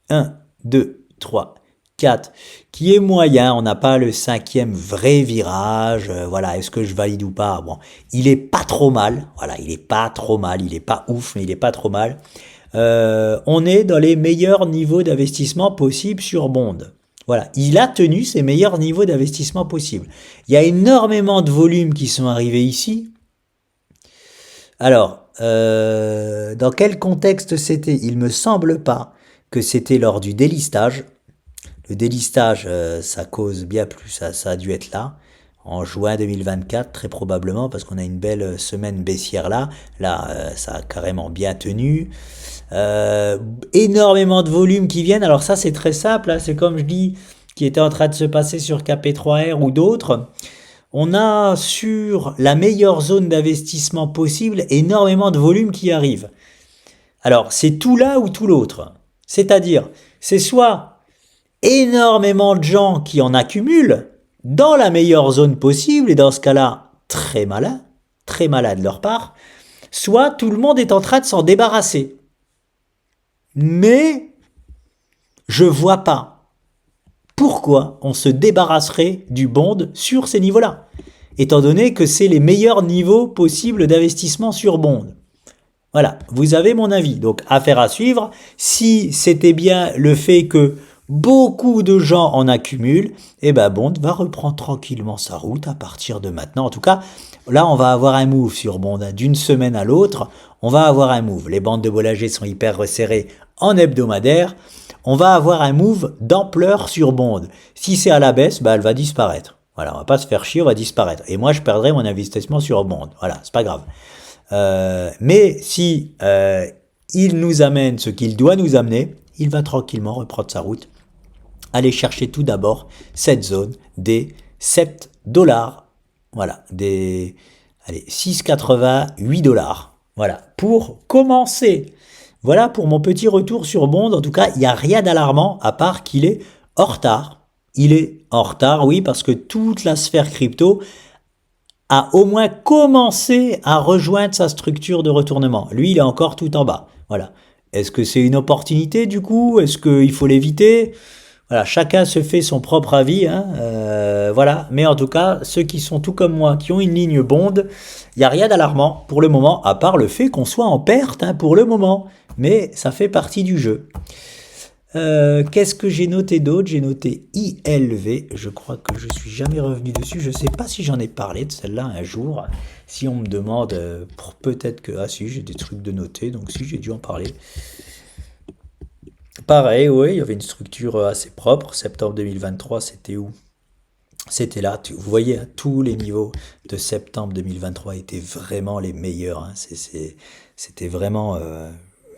1, 2, 3, 4, qui est moyen. On n'a pas le 5e vrai virage. Voilà, est-ce que je valide ou pas? Bon, il est pas trop mal. Voilà, il est pas trop mal. Il est pas ouf, mais il est pas trop mal. On est dans les meilleurs niveaux d'investissement possibles sur Bond. Voilà, il a tenu ses meilleurs niveaux d'investissement possibles. Il y a énormément de volumes qui sont arrivés ici. Alors, dans quel contexte c'était? Il me semble pas que c'était lors du délistage. Le délistage, ça cause bien plus, ça a dû être là, en juin 2024, très probablement, parce qu'on a une belle semaine baissière là. Là, ça a carrément bien tenu. Énormément de volumes qui viennent. Alors ça, c'est très simple, hein, c'est comme je dis, qui était en train de se passer sur KP3R ou d'autres. On a sur la meilleure zone d'investissement possible énormément de volumes qui arrivent. Alors, c'est tout l'un ou tout l'autre. C'est-à-dire, c'est soit énormément de gens qui en accumulent dans la meilleure zone possible, et dans ce cas-là, très malin de leur part, soit tout le monde est en train de s'en débarrasser. Mais je vois pas pourquoi on se débarrasserait du bond sur ces niveaux-là, étant donné que c'est les meilleurs niveaux possibles d'investissement sur bond. Voilà, vous avez mon avis. Donc, affaire à suivre. Si c'était bien le fait que beaucoup de gens en accumulent, eh ben Bond va reprendre tranquillement sa route à partir de maintenant. En tout cas, là, on va avoir un move sur Bond. D'une semaine à l'autre, on va avoir un move. Les bandes de Bollinger sont hyper resserrées en hebdomadaire. On va avoir un move d'ampleur sur Bond. Si c'est à la baisse, bah, elle va disparaître. Voilà, on va pas se faire chier, on va disparaître. Et moi, je perdrai mon investissement sur Bond. Voilà, c'est pas grave. Mais si il nous amène ce qu'il doit nous amener, il va tranquillement reprendre sa route, aller chercher tout d'abord cette zone des 7 dollars, voilà, des 6,88 dollars, voilà, pour commencer. Voilà pour mon petit retour sur Bond. En tout cas, il n'y a rien d'alarmant à part qu'il est en retard. Il est en retard, oui, parce que toute la sphère crypto a au moins commencé à rejoindre sa structure de retournement. Lui, il est encore tout en bas. Voilà. Est-ce que c'est une opportunité du coup? Est-ce qu'il faut l'éviter? Voilà, chacun se fait son propre avis, hein, voilà. Mais en tout cas, ceux qui sont tout comme moi, qui ont une ligne Bond, il n'y a rien d'alarmant pour le moment, à part le fait qu'on soit en perte, hein, pour le moment. Mais ça fait partie du jeu. Qu'est-ce que j'ai noté d'autre? J'ai noté ILV. Je crois que je suis jamais revenu dessus. Je ne sais pas si j'en ai parlé de celle-là un jour. Si on me demande, peut-être que... Ah si, j'ai des trucs de noter, donc si, j'ai dû en parler. Pareil, oui, il y avait une structure assez propre. Septembre 2023, c'était où? C'était là. Vous voyez, à tous les niveaux de septembre 2023 étaient vraiment les meilleurs, hein. C'était vraiment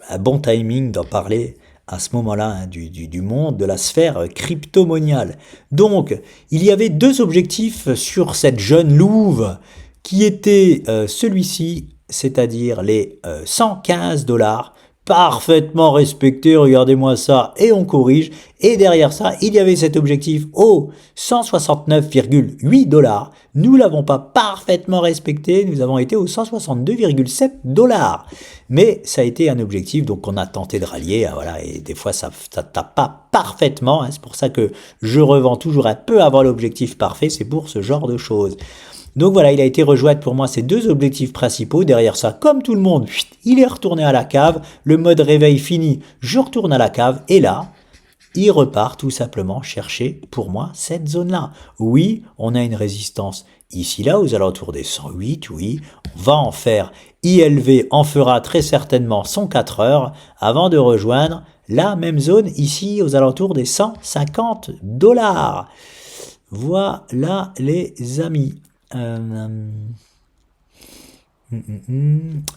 un bon timing d'en parler à ce moment-là, hein, du monde, de la sphère crypto-moniale. Donc, il y avait deux objectifs sur cette jeune louve qui étaient celui-ci, c'est-à-dire les 115 dollars, parfaitement respecté, regardez-moi ça, et on corrige. Et derrière ça, il y avait cet objectif au 169,8 dollars. Nous l'avons pas parfaitement respecté, nous avons été au 162,7 dollars. Mais ça a été un objectif, donc on a tenté de rallier, voilà, et des fois ça tape pas parfaitement, hein, c'est pour ça que je revends toujours un peu avant l'objectif parfait, c'est pour ce genre de choses. Donc voilà, il a été rejoint pour moi ces deux objectifs principaux. Derrière ça, comme tout le monde, il est retourné à la cave. Le mode réveil fini, je retourne à la cave. Et là, il repart tout simplement chercher pour moi cette zone-là. Oui, on a une résistance ici, là, aux alentours des 108. Oui, on va en faire. ILV en fera très certainement son 4 heures avant de rejoindre la même zone ici aux alentours des 150 dollars. Voilà les amis.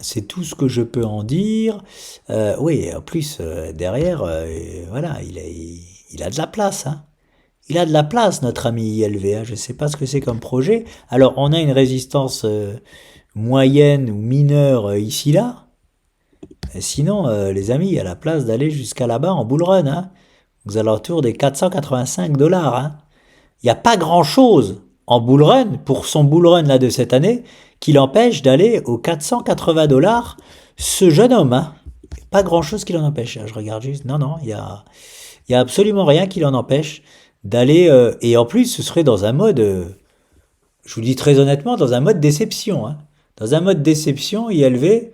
C'est tout ce que je peux en dire. Oui, en plus, derrière, voilà, il a de la place, hein. Il a de la place, notre ami ILV, hein. Je ne sais pas ce que c'est comme projet. Alors, on a une résistance moyenne ou mineure ici, là. Sinon, les amis, il y a la place d'aller jusqu'à là-bas en bull run, hein. Aux alentours des 485 dollars, hein. Il n'y a pas grand-chose en bull run, pour son bull run là de cette année, qui l'empêche d'aller aux 480 dollars, ce jeune homme, hein. Pas grand chose qui l'en empêche, je regarde juste, non, il y a absolument rien qui l'en empêche d'aller, et en plus ce serait dans un mode, je vous dis très honnêtement, dans un mode déception, hein. Dans un mode déception, ILV,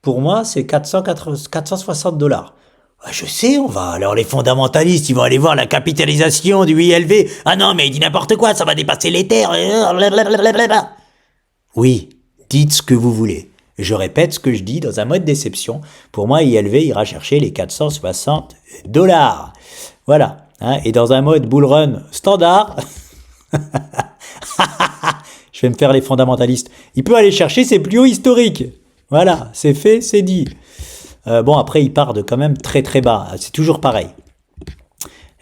pour moi c'est 460 dollars. Je sais, on va. Alors les fondamentalistes, ils vont aller voir la capitalisation du ILV. Ah non, mais il dit n'importe quoi, ça va dépasser les terres. Oui, dites ce que vous voulez. Je répète ce que je dis dans un mode déception. Pour moi, ILV ira chercher les 460 dollars. Voilà. Hein, et dans un mode bull run standard, je vais me faire les fondamentalistes. Il peut aller chercher ses plus hauts historiques. Voilà, c'est fait, c'est dit. Bon, après, il part de quand même très très bas. C'est toujours pareil.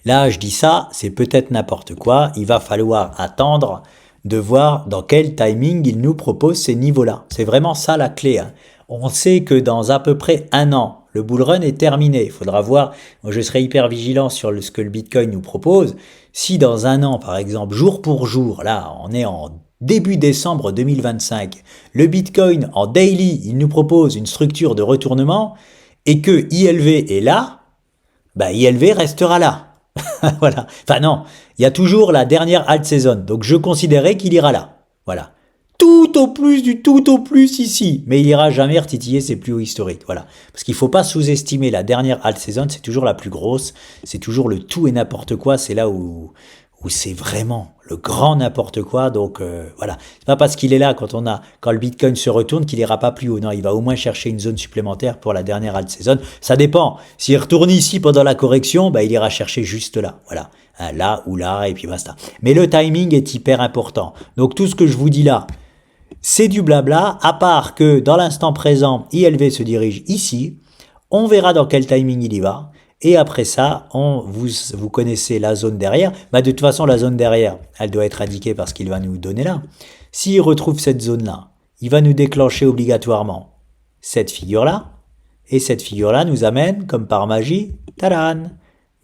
Là, je dis ça, c'est peut-être n'importe quoi. Il va falloir attendre de voir dans quel timing il nous propose ces niveaux-là. C'est vraiment ça la clé, hein. On sait que dans à peu près un an, le bull run est terminé. Il faudra voir, moi je serai hyper vigilant sur ce que le Bitcoin nous propose. Si dans un an, par exemple, jour pour jour, là, on est en début décembre 2025, le Bitcoin en daily, il nous propose une structure de retournement et que ILV est là, bah ILV restera là. Voilà. Enfin non, il y a toujours la dernière alt season, donc je considérais qu'il ira là. Voilà. Tout au plus ici, mais il ira jamais retitiller ses plus hauts historiques. Voilà. Parce qu'il faut pas sous-estimer la dernière alt season, c'est toujours la plus grosse, c'est toujours le tout et n'importe quoi, c'est là où c'est vraiment le grand n'importe quoi. Donc voilà, c'est pas parce qu'il est là quand le Bitcoin se retourne qu'il ira pas plus haut. Non, il va au moins chercher une zone supplémentaire pour la dernière alt season. Ça dépend. S'il retourne ici pendant la correction, bah il ira chercher juste là. Voilà, là ou là et puis basta. Mais le timing est hyper important. Donc tout ce que je vous dis là, c'est du blabla. À part que dans l'instant présent, ILV se dirige ici. On verra dans quel timing il y va. Et après ça, vous connaissez la zone derrière. Bah, de toute façon, la zone derrière, elle doit être indiquée parce qu'il va nous donner là. S'il retrouve cette zone-là, il va nous déclencher obligatoirement cette figure-là. Et cette figure-là nous amène, comme par magie, tadam,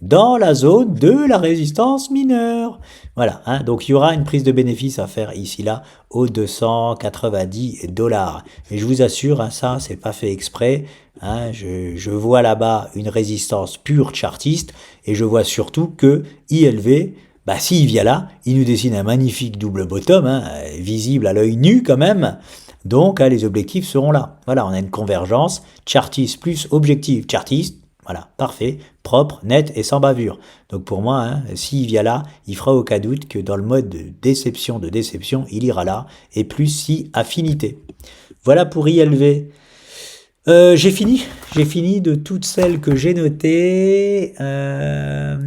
dans la zone de la résistance mineure. Voilà, hein, donc il y aura une prise de bénéfice à faire ici, là, aux 290 $. Et je vous assure, hein, ça, c'est pas fait exprès. Hein, je vois là-bas une résistance pure chartiste et je vois surtout que ILV, bah, s'il vient là, il nous dessine un magnifique double bottom, hein, visible à l'œil nu quand même. Donc, hein, les objectifs seront là. Voilà, on a une convergence chartiste plus objectif chartiste. Voilà, parfait, propre, net et sans bavure. Donc pour moi, hein, s'il vient là, il fera aucun doute que dans le mode de déception, il ira là, et plus si affinité. Voilà pour ILV. J'ai fini de toutes celles que j'ai notées. Je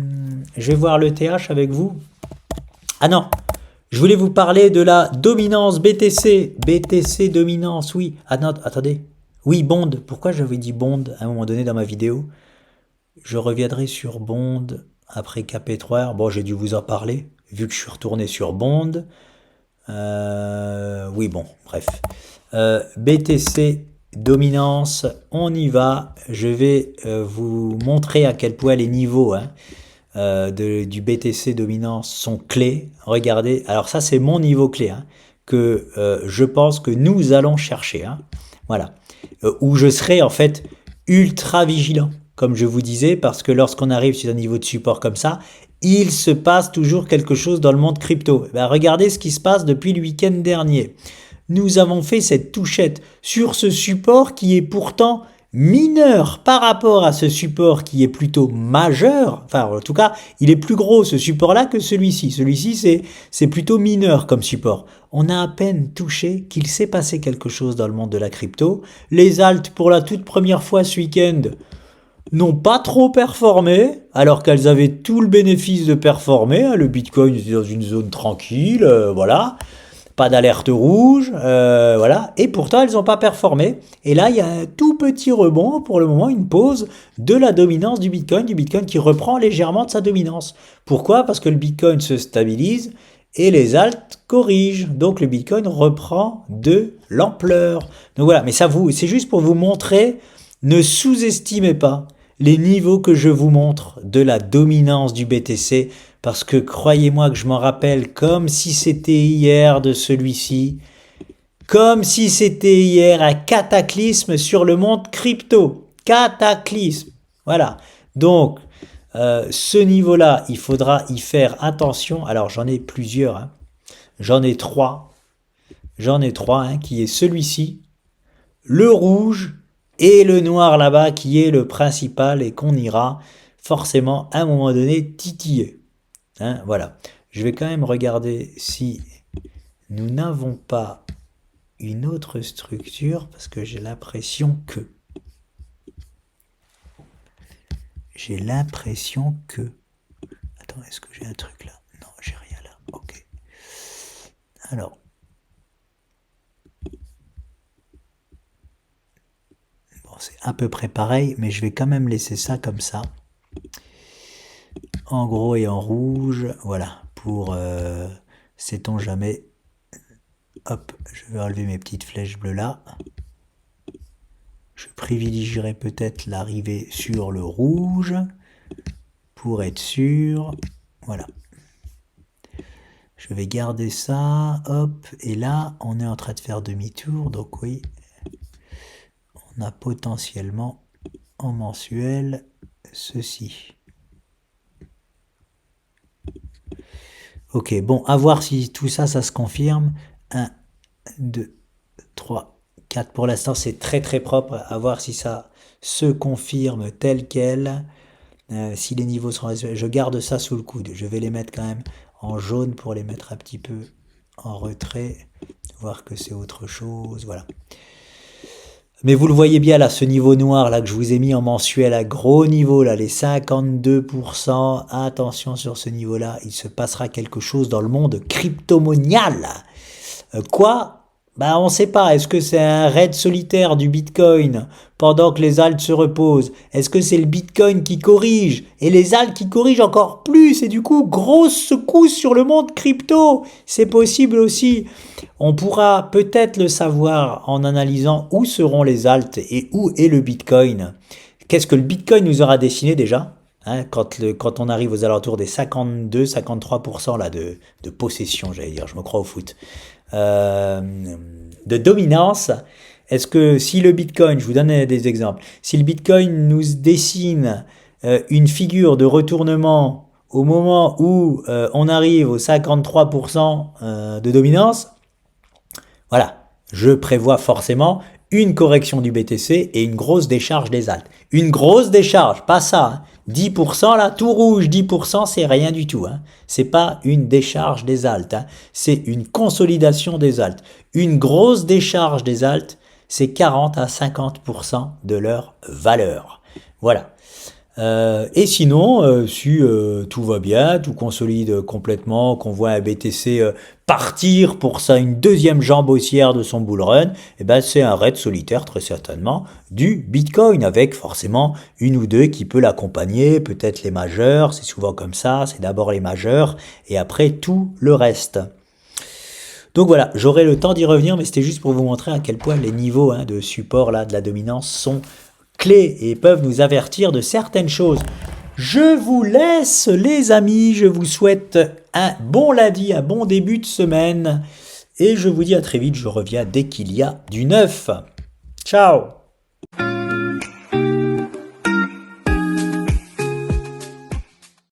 vais voir le TH avec vous. Ah non, je voulais vous parler de la dominance BTC. BTC dominance, oui. Ah non, attendez. Oui, Bond. Pourquoi j'avais dit Bond à un moment donné dans ma vidéo? Je reviendrai sur Bond après KP3R. Bon, j'ai dû vous en parler, vu que je suis retourné sur Bond. Oui, bon, bref. BTC dominance, on y va. Je vais vous montrer à quel point les niveaux du BTC dominance sont clés. Regardez, alors ça c'est mon niveau clé, hein, que je pense que nous allons chercher. Hein, voilà. Où je serai en fait ultra vigilant, comme je vous disais, parce que lorsqu'on arrive sur un niveau de support comme ça, il se passe toujours quelque chose dans le monde crypto. Ben, regardez ce qui se passe depuis le week-end dernier. Nous avons fait cette touchette sur ce support qui est pourtant mineur par rapport à ce support qui est plutôt majeur. Enfin, en tout cas, il est plus gros ce support-là que celui-ci. Celui-ci, c'est plutôt mineur comme support. On a à peine touché qu'il s'est passé quelque chose dans le monde de la crypto. Les alts, pour la toute première fois ce week-end, n'ont pas trop performé, alors qu'elles avaient tout le bénéfice de performer. Le Bitcoin était dans une zone tranquille, voilà. Pas d'alerte rouge, voilà. Et pourtant, elles n'ont pas performé. Et là, il y a un tout petit rebond, pour le moment, une pause de la dominance du Bitcoin qui reprend légèrement de sa dominance. Pourquoi? Parce que le Bitcoin se stabilise et les alts corrigent. Donc, le Bitcoin reprend de l'ampleur. Donc voilà, mais ça c'est juste pour vous montrer, ne sous-estimez pas les niveaux que je vous montre de la dominance du BTC, parce que croyez-moi que je m'en rappelle comme si c'était hier de celui-ci, comme si c'était hier un cataclysme sur le monde crypto. Cataclysme. Voilà. Donc, ce niveau-là, il faudra y faire attention. Alors, j'en ai plusieurs. Hein. J'en ai trois. Hein, qui est celui-ci, le rouge et le noir là-bas, qui est le principal et qu'on ira forcément à un moment donné titiller. Hein, voilà. Je vais quand même regarder si nous n'avons pas une autre structure, parce que j'ai l'impression que... Attends, est-ce que j'ai un truc là? Non, j'ai rien là. Ok. Alors... Bon, c'est à peu près pareil, mais je vais quand même laisser ça comme ça. En gros et en rouge, voilà, pour sait-on jamais. Hop, je vais enlever mes petites flèches bleues là. Je privilégierai peut-être l'arrivée sur le rouge pour être sûr. Voilà. Je vais garder ça, hop, et là, on est en train de faire demi-tour, donc oui, on a potentiellement en mensuel ceci. Ok, bon, à voir si tout ça, ça se confirme. 1, 2, 3, 4. Pour l'instant, c'est très très propre. À voir si ça se confirme tel quel. Si les niveaux sont... Je garde ça sous le coude. Je vais les mettre quand même en jaune pour les mettre un petit peu en retrait. Voir que c'est autre chose. Voilà. Mais vous le voyez bien là, ce niveau noir là que je vous ai mis en mensuel à gros niveau là, les 52%, attention sur ce niveau là, il se passera quelque chose dans le monde cryptomonial. Quoi? Bah, on ne sait pas. Est-ce que c'est un raid solitaire du Bitcoin pendant que les alts se reposent? Est-ce que c'est le Bitcoin qui corrige et les alts qui corrigent encore plus et du coup grosse secousse sur le monde crypto? C'est possible aussi. On pourra peut-être le savoir en analysant où seront les alts et où est le Bitcoin. Qu'est-ce que le Bitcoin nous aura dessiné déjà? Hein, quand on arrive aux alentours des 52-53% là, de possession, j'allais dire, je me crois au foot, euh, de dominance, est-ce que si le Bitcoin, je vous donne des exemples, si le Bitcoin nous dessine une figure de retournement au moment où on arrive aux 53% de dominance, voilà, je prévois forcément une correction du BTC et une grosse décharge des alts. Une grosse décharge, pas ça. Hein. 10% là, tout rouge, 10% c'est rien du tout. Hein. C'est pas une décharge des alts, hein. C'est une consolidation des alts. Une grosse décharge des alts, c'est 40 à 50% de leur valeur. Voilà. Et sinon, si tout va bien, tout consolide complètement, qu'on voit un BTC partir pour ça une deuxième jambe haussière de son bull run, eh ben c'est un raid solitaire très certainement du Bitcoin avec forcément une ou deux qui peut l'accompagner, peut-être les majeurs, c'est souvent comme ça, c'est d'abord les majeurs et après tout le reste. Donc voilà, j'aurai le temps d'y revenir, mais c'était juste pour vous montrer à quel point les niveaux de support là de la dominance sont clés et peuvent nous avertir de certaines choses. Je vous laisse les amis, je vous souhaite un bon lundi, un bon début de semaine et je vous dis à très vite, je reviens dès qu'il y a du neuf. Ciao!